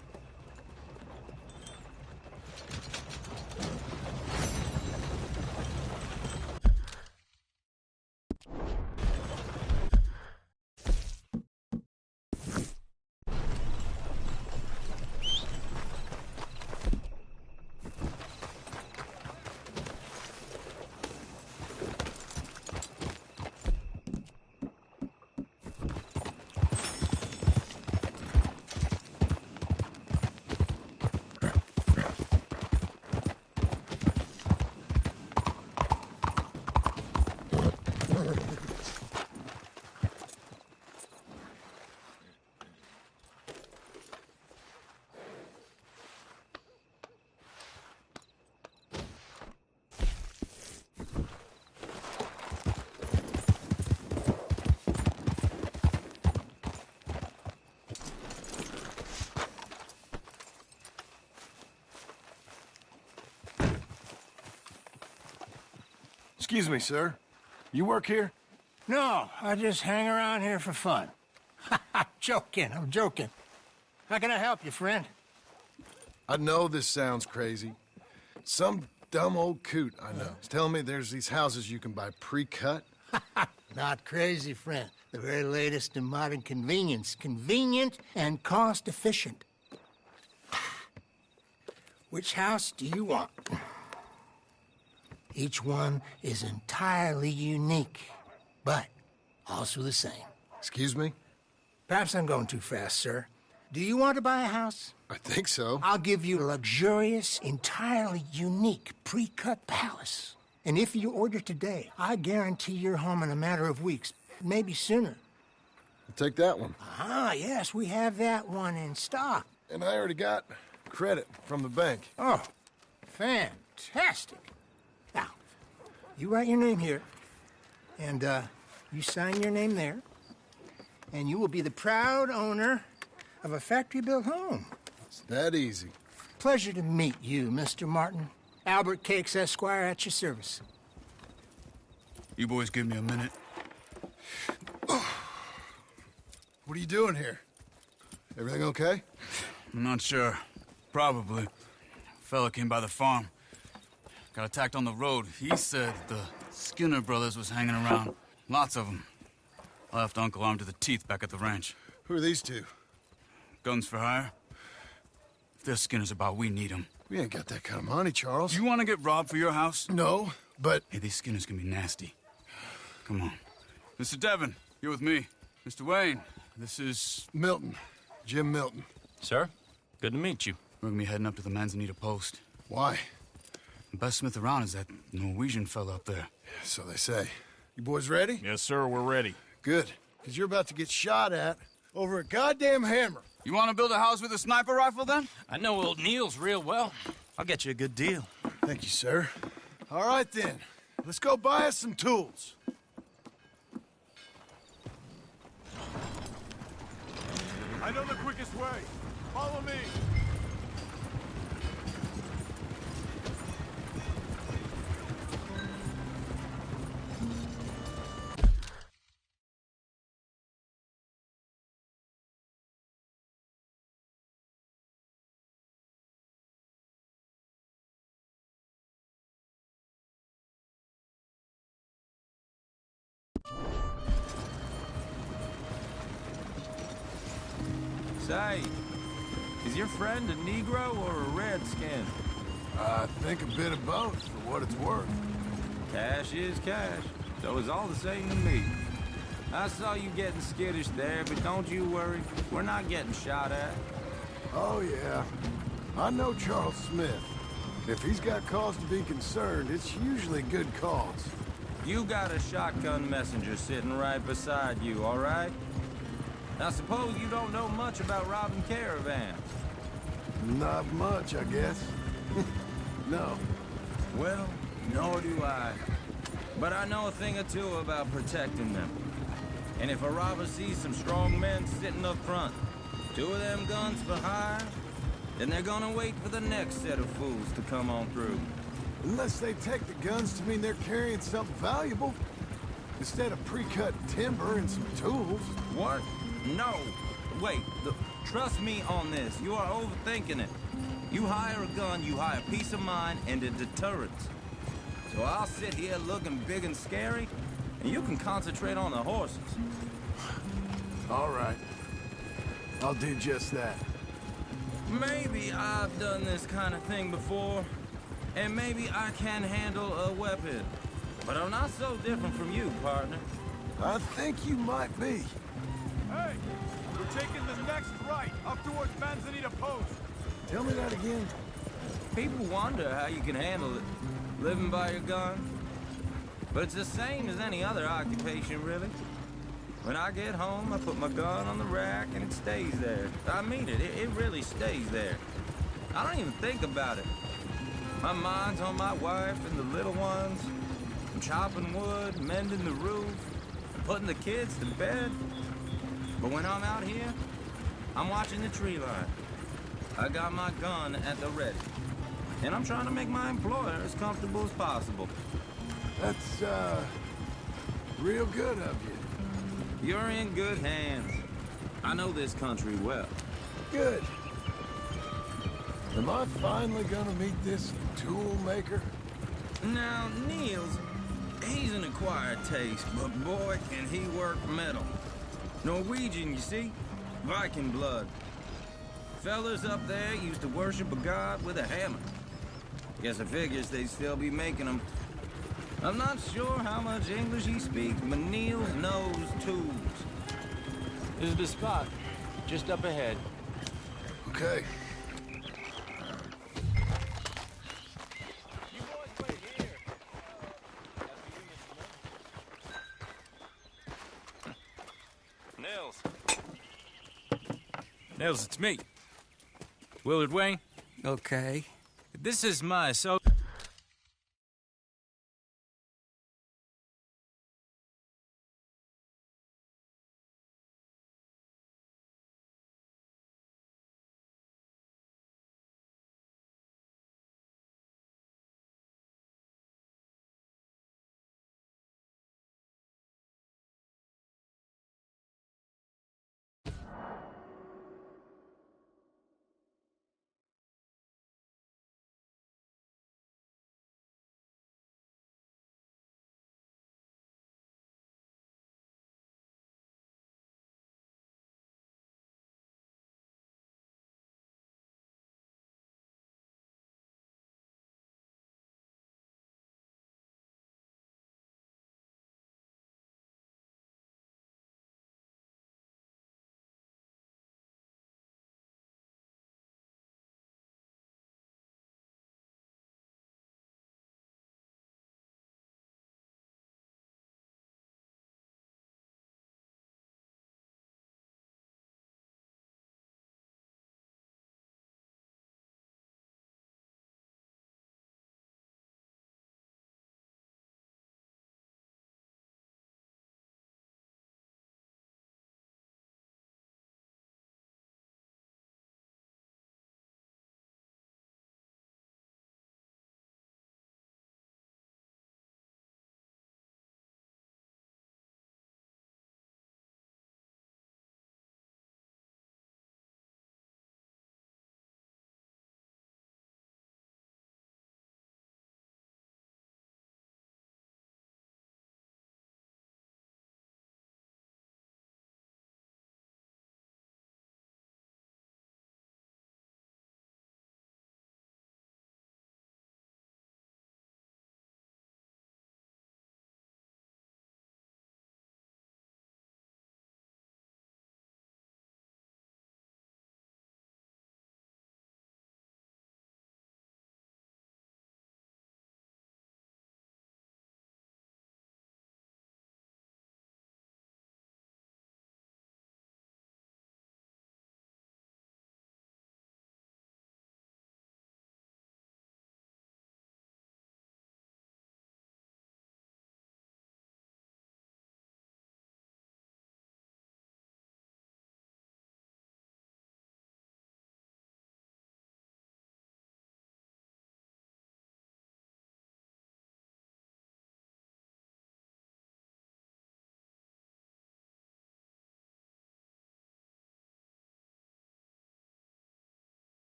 Excuse me, sir. You work here? No, I just hang around here for fun. I'm joking. How can I help you, friend? I know this sounds crazy. Some dumb old coot I know is telling me there's these houses you can buy pre-cut. Not crazy, friend. The very latest in modern convenience. Convenient and cost-efficient. Which house do you want? Each one is entirely unique, but also the same. Excuse me? Perhaps I'm going too fast, sir. Do you want to buy a house? I think so. I'll give you a luxurious, entirely unique pre-cut palace. And if you order today, I guarantee you're home in a matter of weeks, maybe sooner. I'll take that one. Ah, yes, we have that one in stock. And I already got credit from the bank. Oh, fantastic. Now, you write your name here, and you sign your name there, and you will be the proud owner of a factory-built home. It's that easy. Pleasure to meet you, Mr. Martin. Albert Cakes, Esquire, at your service. You boys give me a minute. What are you doing here? Everything okay? I'm not sure. Probably. Fella came by the farm. Got attacked on the road. He said the Skinner brothers was hanging around. Lots of them. I left Uncle armed to the teeth back at the ranch. Who are these two? Guns for hire. If they're Skinner's about, we need them. We ain't got that kind of money, Charles. You want to get robbed for your house? No, but... Hey, these Skinners can be nasty. Come on. Mr. Devon, you're with me. Mr. Wayne, this is... Milton. Jim Milton. Sir, good to meet you. We're gonna be heading up to the Manzanita post. Why? The best smith around is that Norwegian fella up there. So they say. You boys ready? Yes, sir, we're ready. Good, because you're about to get shot at over a goddamn hammer. You want to build a house with a sniper rifle, then? I know old Neil's real well. I'll get you a good deal. Thank you, sir. All right, then. Let's go buy us some tools. I know the quickest way. Follow me. Say, is your friend a Negro or a Redskin? I think a bit of both, for what it's worth. Cash is cash, so it's all the same to me. I saw you getting skittish there, but don't you worry. We're not getting shot at. Oh, yeah. I know Charles Smith. If he's got cause to be concerned, it's usually good cause. You got a shotgun messenger sitting right beside you, all right? I suppose you don't know much about robbing caravans. Not much, I guess. No. Well, nor do I. But I know a thing or two about protecting them. And if a robber sees some strong men sitting up front, 2 of them guns for hire, then they're gonna wait for the next set of fools to come on through. Unless they take the guns to mean they're carrying something valuable. Instead of pre-cut timber and some tools. What? No. Wait, trust me on this. You are overthinking it. You hire a gun, you hire peace of mind and a deterrence. So I'll sit here looking big and scary, and you can concentrate on the horses. All right. I'll do just that. Maybe I've done this kind of thing before, and maybe I can handle a weapon. But I'm not so different from you, partner. I think you might be. Hey! We're taking the next right, up towards Manzanita Post. Tell me that again. People wonder how you can handle it, living by your gun. But it's the same as any other occupation, really. When I get home, I put my gun on the rack and it stays there. I mean it, it really stays there. I don't even think about it. My mind's on my wife and the little ones. I'm chopping wood, mending the roof, putting the kids to bed. But when I'm out here, I'm watching the tree line. I got my gun at the ready. And I'm trying to make my employer as comfortable as possible. That's, real good of you. You're in good hands. I know this country well. Good. Am I finally gonna meet this tool maker? Now, Niels, he's an acquired taste, but boy, can he work metal. Norwegian, you see? Viking blood. Fellas up there used to worship a god with a hammer. Guess I figures they'd still be making them. I'm not sure how much English he speaks, but Niels knows tools. This is the spot, just up ahead. Okay. Nils, it's me. Willard Wayne. Okay. This is my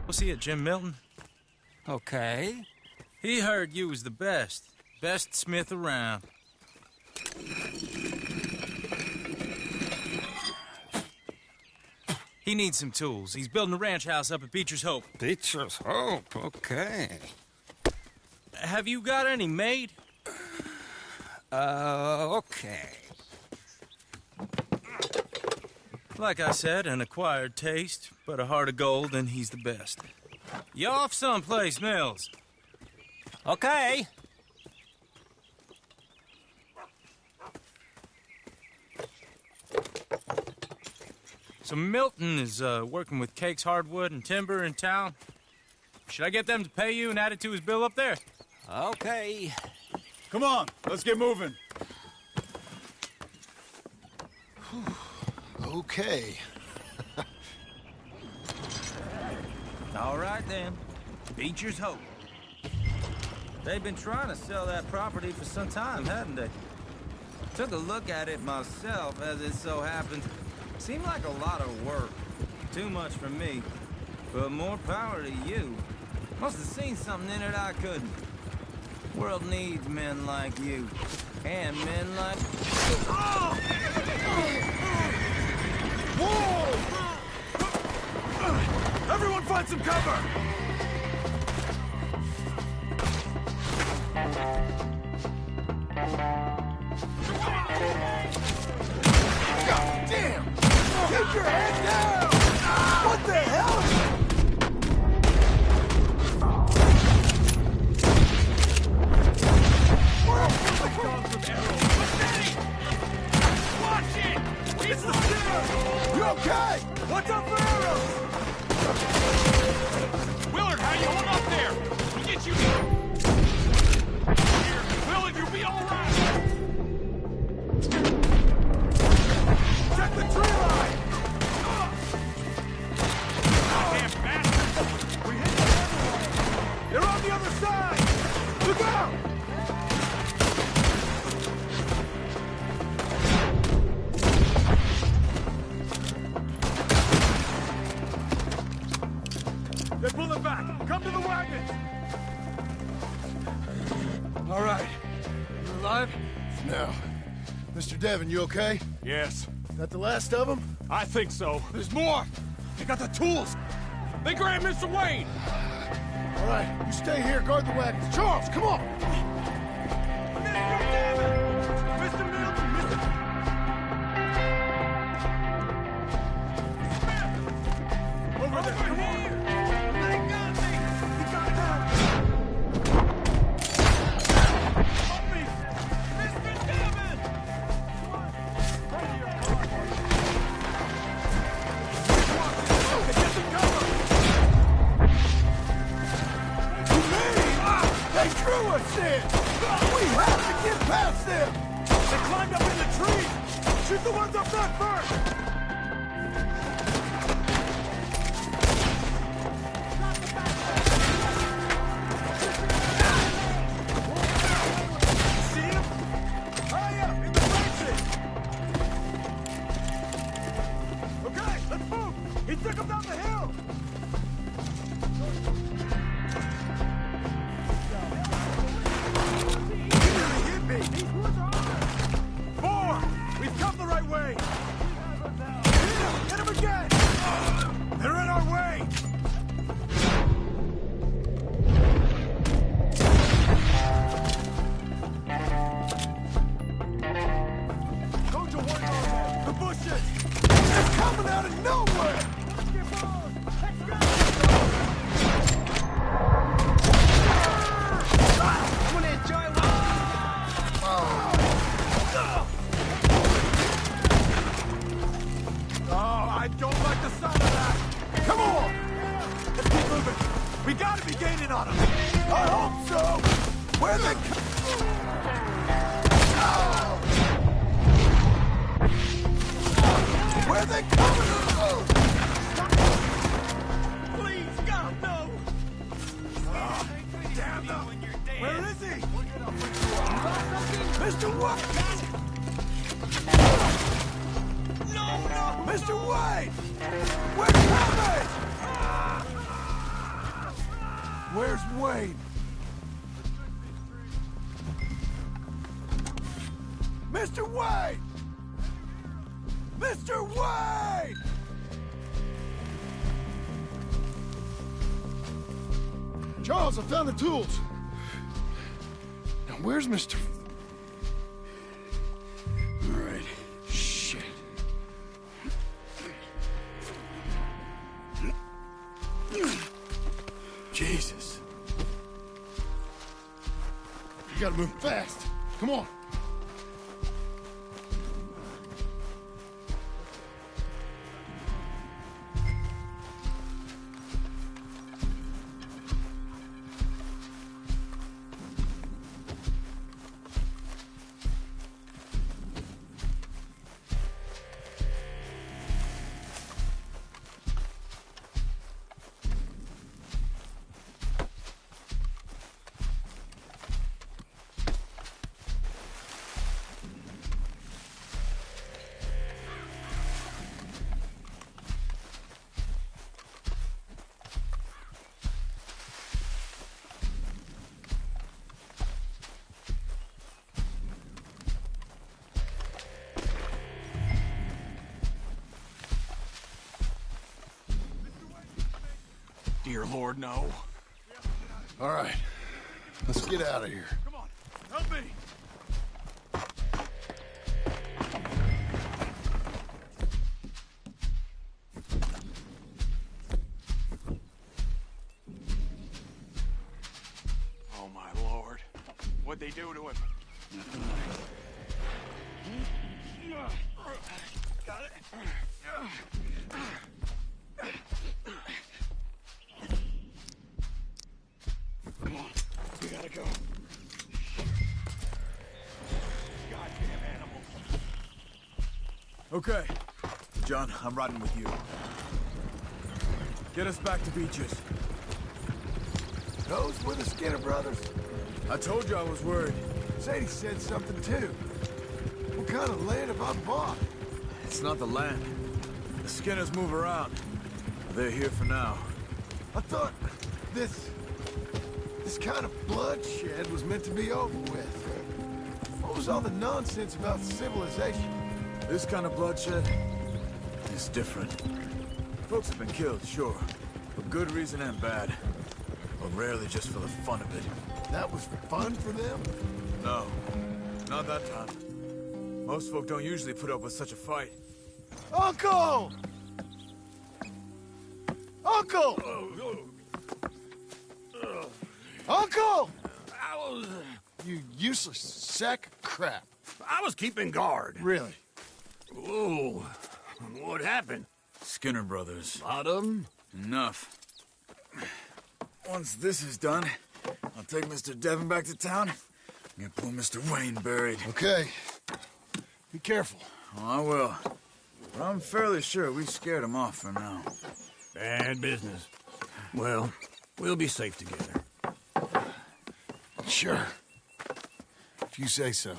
We'll see it, Jim Milton. Okay. He heard you was the best. Best smith around. He needs some tools. He's building a ranch house up at Beecher's Hope. Beecher's Hope, okay. Have you got any made? Okay. Like I said, an acquired taste, but a heart of gold, and he's the best. You off someplace, Mills? Okay. So Milton is working with Cake's Hardwood and Timber in town. Should I get them to pay you and add it to his bill up there? Okay. Come on, let's get moving. Okay. All right, then. Beecher's Hope. They've been trying to sell that property for some time, hadn't they? Took a look at it myself, as it so happens. Seemed like a lot of work. Too much for me. But more power to you. Must have seen something in it I couldn't. World needs men like you. And men like... Whoa! Everyone find some cover! God damn! Keep your head down! What the hell? Watch it! It's the stairs! You okay? Watch out for arrows! Willard, how you hold up there? We'll get you here. Willard, you'll be all right. Check the tree line! Damn bastards! We hit the other. They're on the other side! Look out! They're pulling back! Come to the wagons! All right. You alive? No. Mr. Devon, you okay? Yes. That the last of them? I think so. There's more! They got the tools! They grabbed Mr. Wayne! All right, you stay here, guard the wagons. Charles, come on! Mr. Milton! Mr. Smith! Over there! Come on! They got me! He got down! Help me! Mr. Devon! Get some cover! They drew us in! We have to get past them! They climbed up in the trees! Shoot the ones up there first! See him? Hurry up! In the branches! Okay, let's move! He took him down the hill! Four! We've come the right way! Hit him again! They're in our way! Don't you worry about that! The bushes! They're coming out of nowhere! Let's get moving! Let's go! I'm gonna enjoy I don't like the sound of that! Come on! Let's keep moving! We gotta be gaining on them! I hope so! Where they Where they coming from? Please, God, no! Damn them! Where is he? Mr. What? No! Mr. Wayne! We're coming! Where's Wayne? Mr. Wayne! Mr. Wayne! Charles, I found the tools. Now, where's Mr. All right. Shit. Jesus. You gotta move fast. Come on. Dear Lord, no. All right. Let's get out of here. Come on, help me! Oh, my Lord. What'd they do to him? Got it. Come on, we gotta go. Goddamn animal. Okay. John, I'm riding with you. Get us back to Beaches. Those were the Skinner brothers. I told you I was worried. Sadie said something too. What kind of land have I bought? It's not the land. The Skinners move around. They're here for now. I thought this kind of bloodshed was meant to be over with. What was all the nonsense about civilization? This kind of bloodshed is different. Folks have been killed, sure. For good reason and bad. But rarely just for the fun of it. That was fun for them? No, not that time. Most folk don't usually put up with such a fight. Uncle! Uncle! Uncle! You useless sack of crap. I was keeping guard. Really? Whoa. What happened? Skinner brothers. A lot of them? Enough. Once this is done, I'll take Mr. Devon back to town and get poor Mr. Wayne buried. Okay. Be careful. Oh, I will. But I'm fairly sure we scared him off for now. Bad business. Well, we'll be safe together. Sure. If you say so.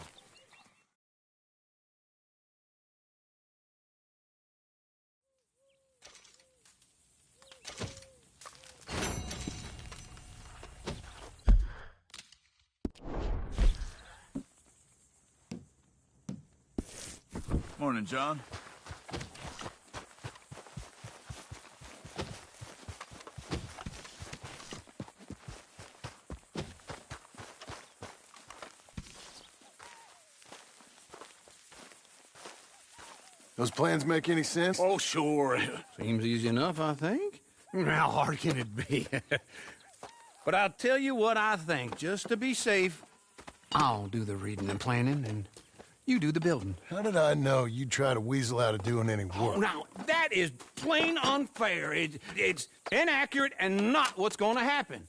Morning, John. Those plans make any sense? Oh, sure. Seems easy enough, I think. How hard can it be? But I'll tell you what I think. Just to be safe, I'll do the reading and planning, and you do the building. How did I know you'd try to weasel out of doing any work? Oh, now, that is plain unfair. It's inaccurate and not what's going to happen.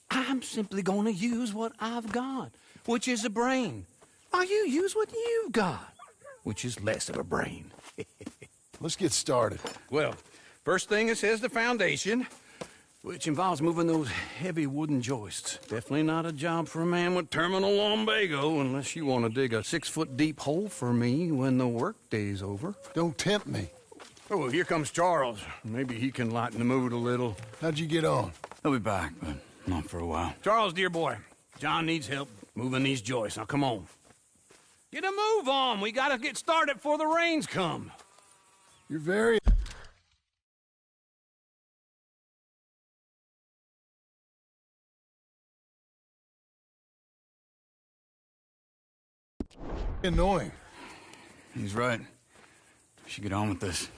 I'm simply going to use what I've got, which is a brain. While you use what you've got, which is less of a brain. Let's get started. Well, first thing it says the foundation, which involves moving those heavy wooden joists. Definitely not a job for a man with terminal lumbago, unless you want to dig a 6-foot deep hole for me when the workday's over. Don't tempt me. Oh, well, here comes Charles. Maybe he can lighten the mood a little. How'd you get on? He'll be back, but Not for a while. Charles, dear boy, John needs help moving these joists. Now, come on. Get a move on. We gotta get started before the rains come. You're very... annoying. He's right. We should get on with this.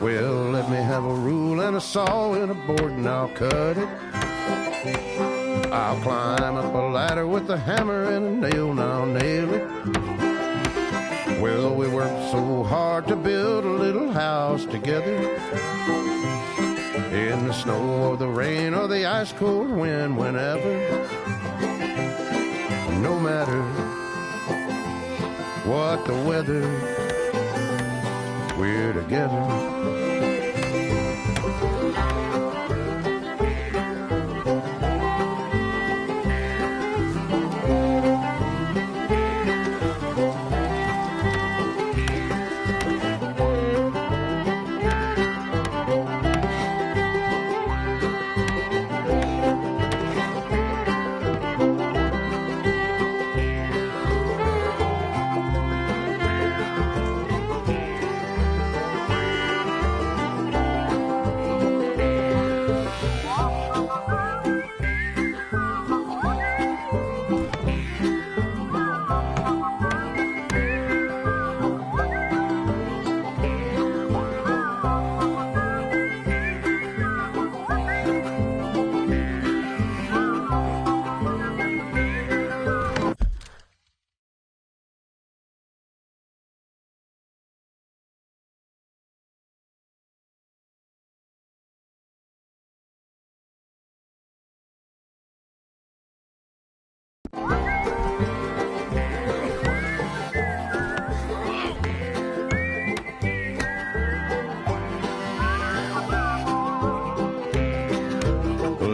Well, let me have a rule and a saw and a board and I'll cut it. I'll climb up a ladder with a hammer and a nail and I'll nail it. Well, we worked so hard to build a little house together. In the snow or the rain or the ice cold wind, whenever. No matter what the weather, we're together.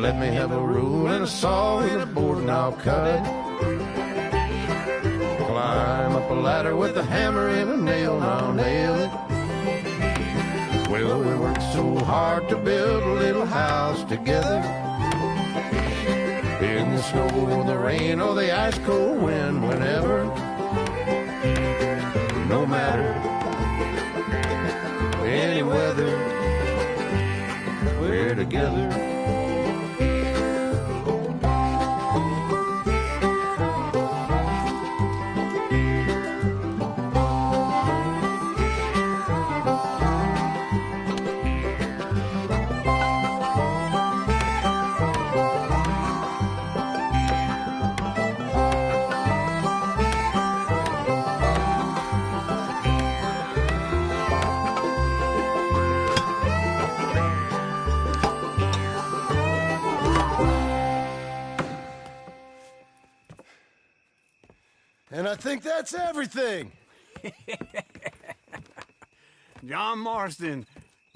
Let me have a rule and a saw and a board and I'll cut. Climb up a ladder with a hammer and a nail and I'll nail it. Well, we worked so hard to build a little house together. In the snow or the rain or the ice cold wind, whenever. No matter any weather, we're together. And I think that's everything. John Marston,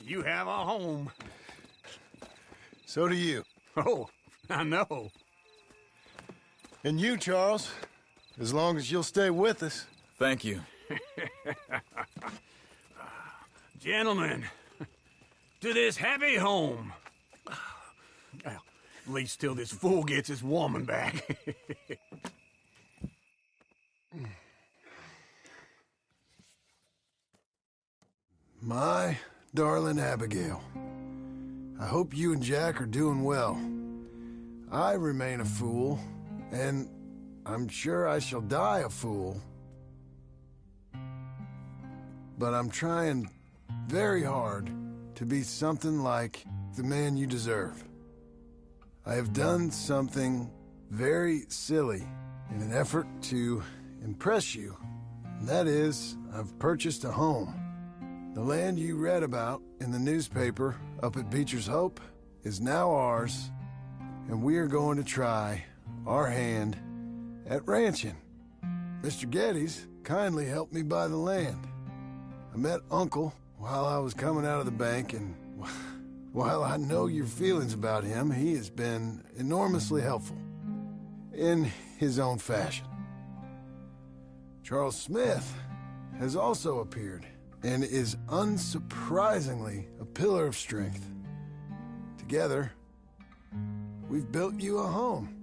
you have a home. So do you. Oh, I know. And you, Charles, as long as you'll stay with us. Thank you. Gentlemen, to this happy home. Well, at least till this fool gets his woman back. My darling Abigail, I hope you and Jack are doing well. I remain a fool, and I'm sure I shall die a fool. But I'm trying very hard to be something like the man you deserve. I have done something very silly in an effort to impress you. And that is, I've purchased a home. The land you read about in the newspaper up at Beecher's Hope is now ours, and we are going to try our hand at ranching. Mr. Geddes kindly helped me buy the land. I met Uncle while I was coming out of the bank, and while I know your feelings about him, he has been enormously helpful in his own fashion. Charles Smith has also appeared and is unsurprisingly a pillar of strength. Together, we've built you a home.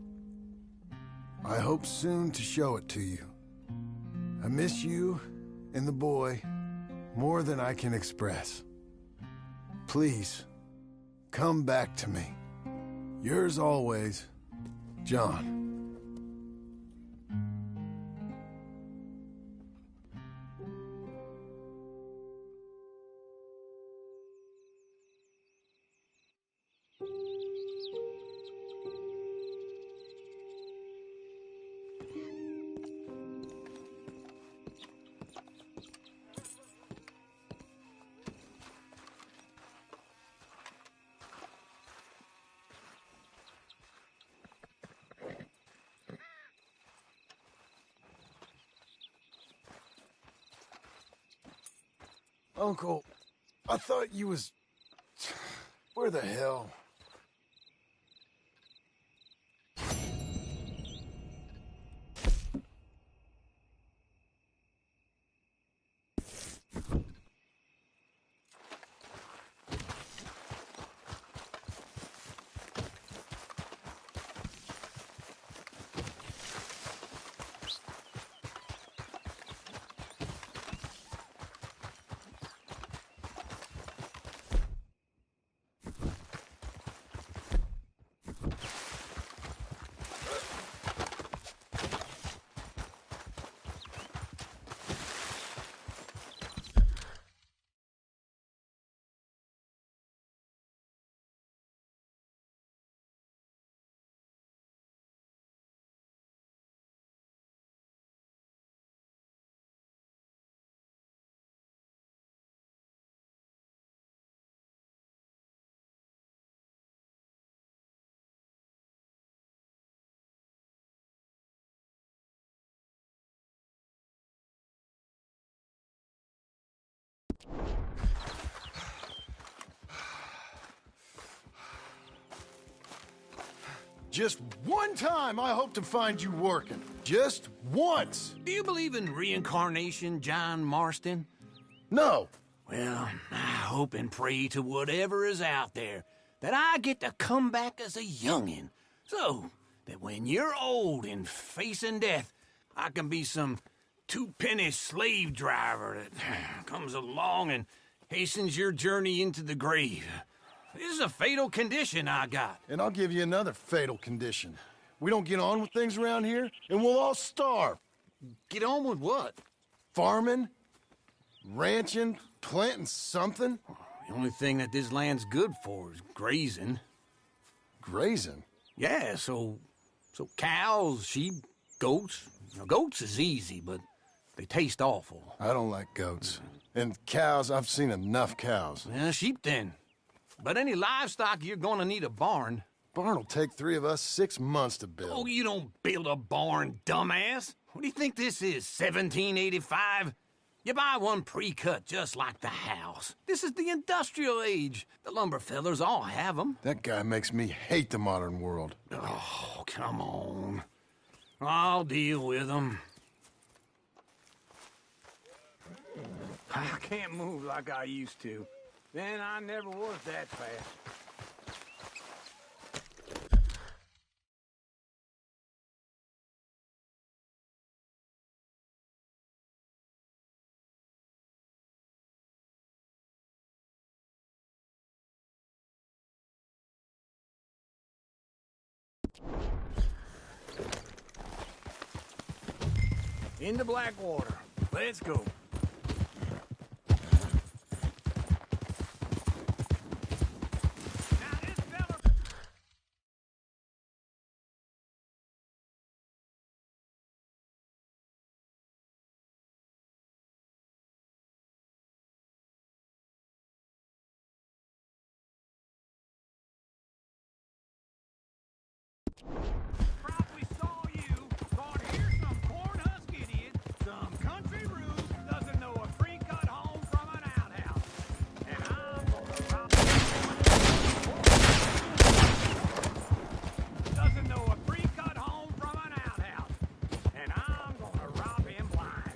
I hope soon to show it to you. I miss you and the boy more than I can express. Please, come back to me. Yours always, John. Uncle, I thought you was... Where the hell? Just one time I hope to find you working. Just once. Do you believe in reincarnation, John Marston? No. Well, I hope and pray to whatever is out there that I get to come back as a youngin', so that when you're old and facing death, I can be some two-penny slave driver that comes along and hastens your journey into the grave. This is a fatal condition I got. And I'll give you another fatal condition. We don't get on with things around here, and we'll all starve. Get on with what? Farming, ranching, planting something. The only thing that this land's good for is grazing. Grazing? Yeah, so cows, sheep, goats. Now, goats is easy, but they taste awful. I don't like goats. And cows, I've seen enough cows. Yeah, sheep then. But any livestock, you're gonna need a barn. Barn will take 3 of us 6 months to build. Oh, you don't build a barn, dumbass. What do you think this is, 1785? You buy one pre-cut just like the house. This is the industrial age. The lumber fellers all have them. That guy makes me hate the modern world. Oh, come on. I'll deal with them. I can't move like I used to. Then I never was that fast. Into Blackwater. Let's go. Probably saw you. Thought here's some corn husk idiot. Some country rube doesn't know a pre-cut home from an outhouse. And I'm gonna rob doesn't know a pre-cut home from an outhouse. And I'm gonna rob him blind.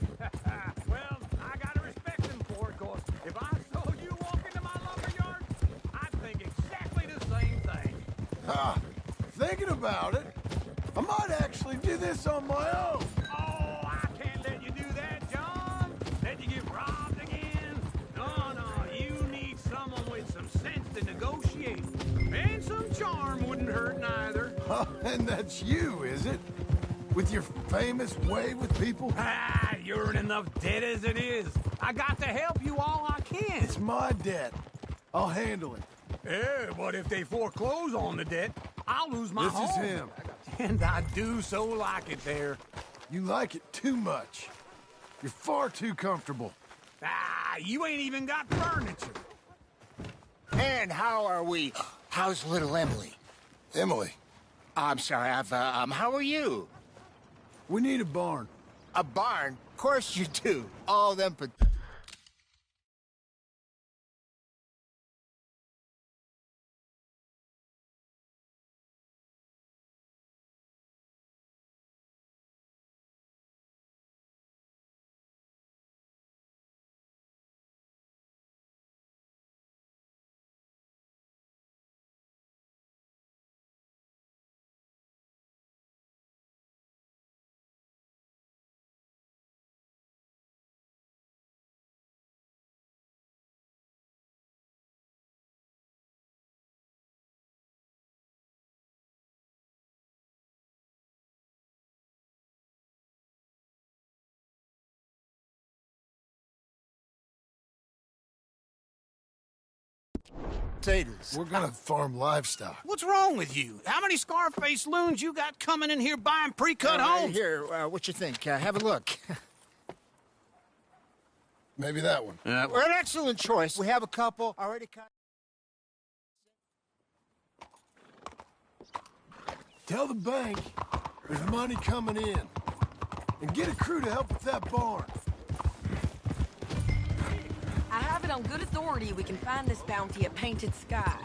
Well, I gotta respect him for it, cause if I saw you walk into my lumber yard, I'd think exactly the same thing. Ha! Thinking about it, I might actually do this on my own. Oh, I can't let you do that, John. Let you get robbed again. No, you need someone with some sense to negotiate. And some charm wouldn't hurt neither. And that's you, is it? With your famous way with people? Ah, you're in enough debt as it is. I got to help you all I can. It's my debt. I'll handle it. Yeah, but if they foreclose on the debt, I'll lose my home. This is him. And I do so like it there. You like it too much. You're far too comfortable. Ah, you ain't even got furniture. And how are we? How's little Emily? Emily? I'm sorry, how are you? We need a barn. A barn? Of course you do. All them potatoes. We're gonna farm livestock. What's wrong with you? How many Scarface loons you got coming in here buying pre-cut homes? Here, what you think? Have a look. Maybe that one. We're an excellent choice. We have a couple already cut. Tell the bank there's money coming in. And get a crew to help with that barn. I have it on good authority we can find this bounty at Painted Sky.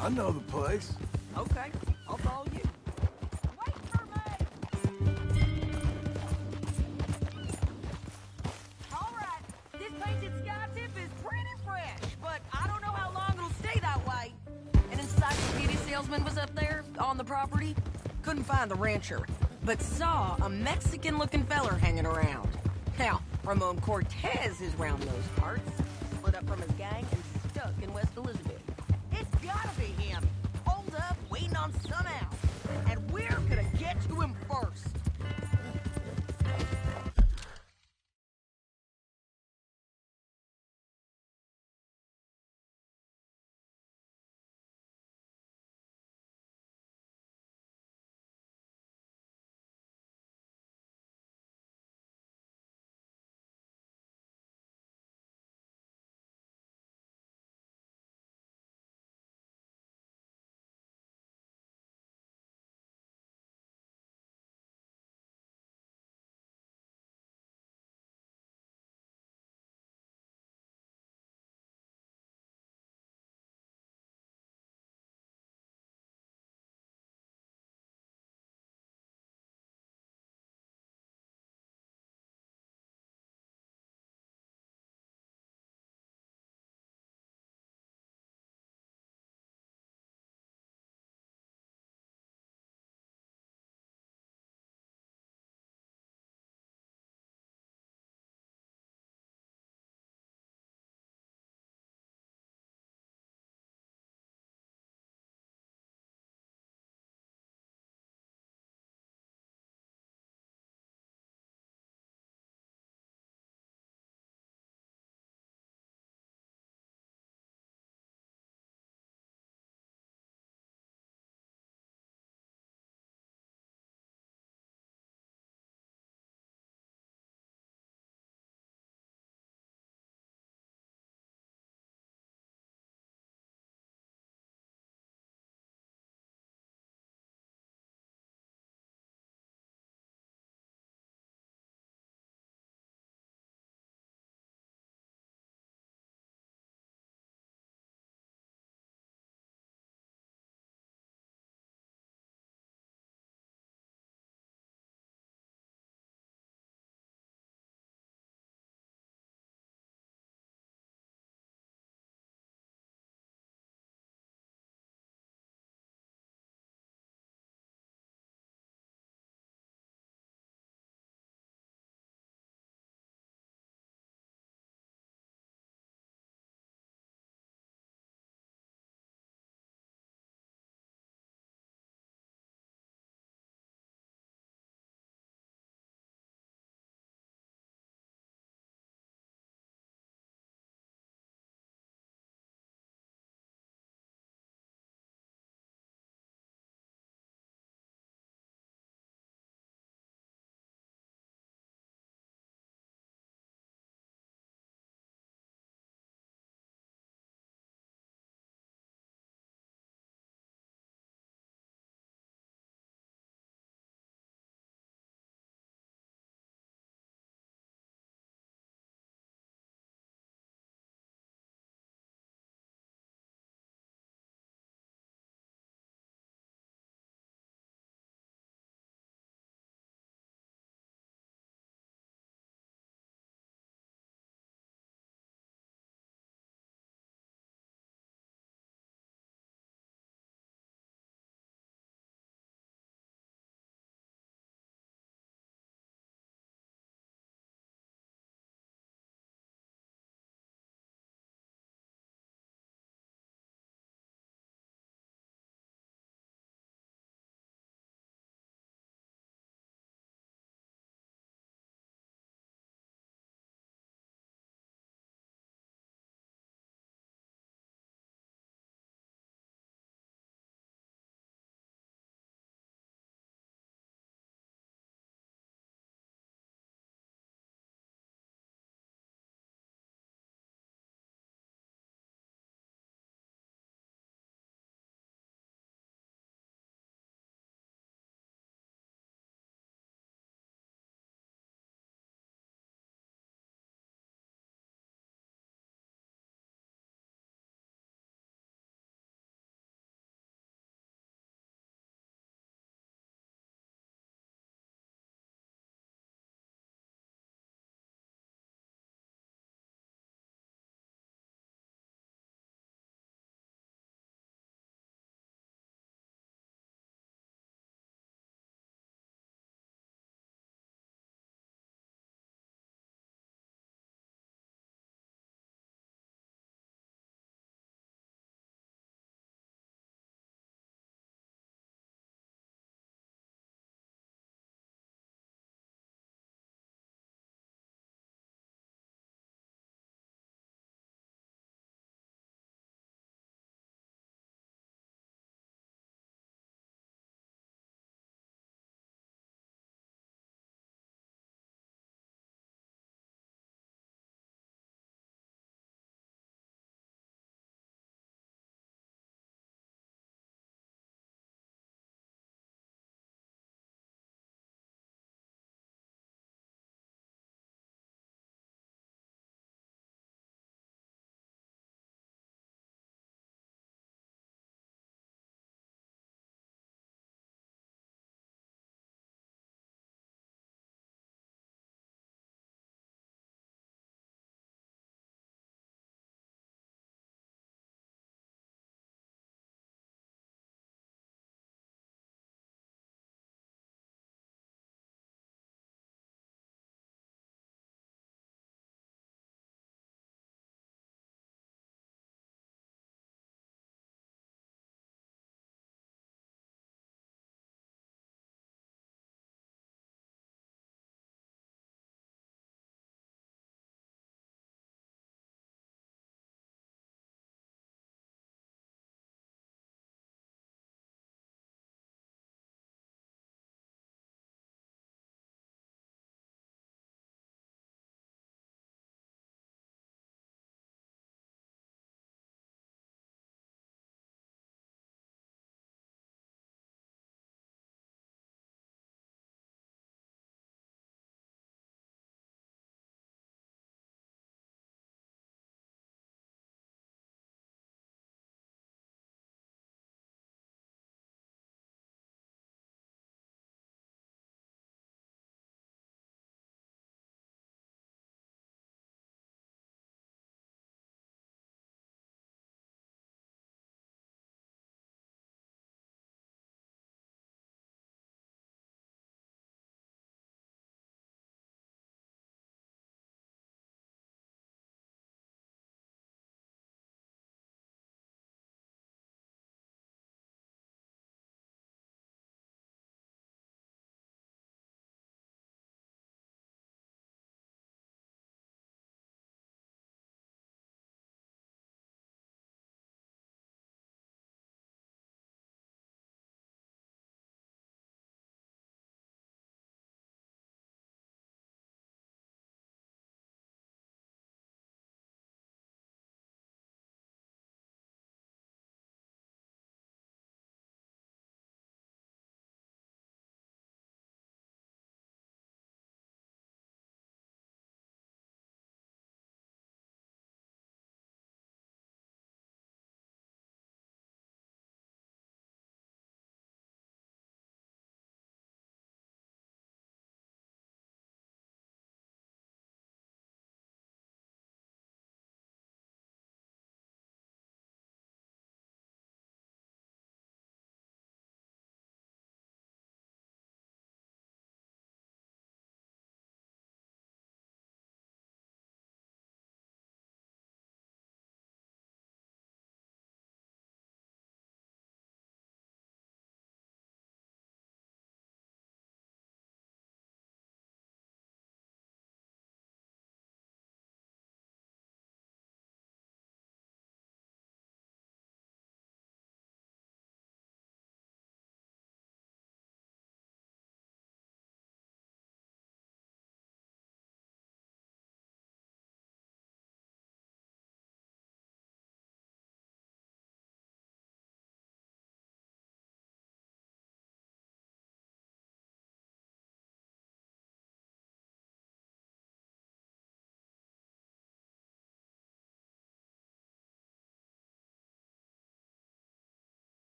I know the place. Okay, I'll follow you. Wait for me! All right, this Painted Sky tip is pretty fresh, but I don't know how long it'll stay that way. An encyclopedia salesman was up there on the property. Couldn't find the rancher, but saw a Mexican-looking feller hanging around. Now, Ramon Cortez is round those parts. Split up from his gang and stuck in West Elizabeth. It's gotta be him. Hold up, waiting on some out. And we're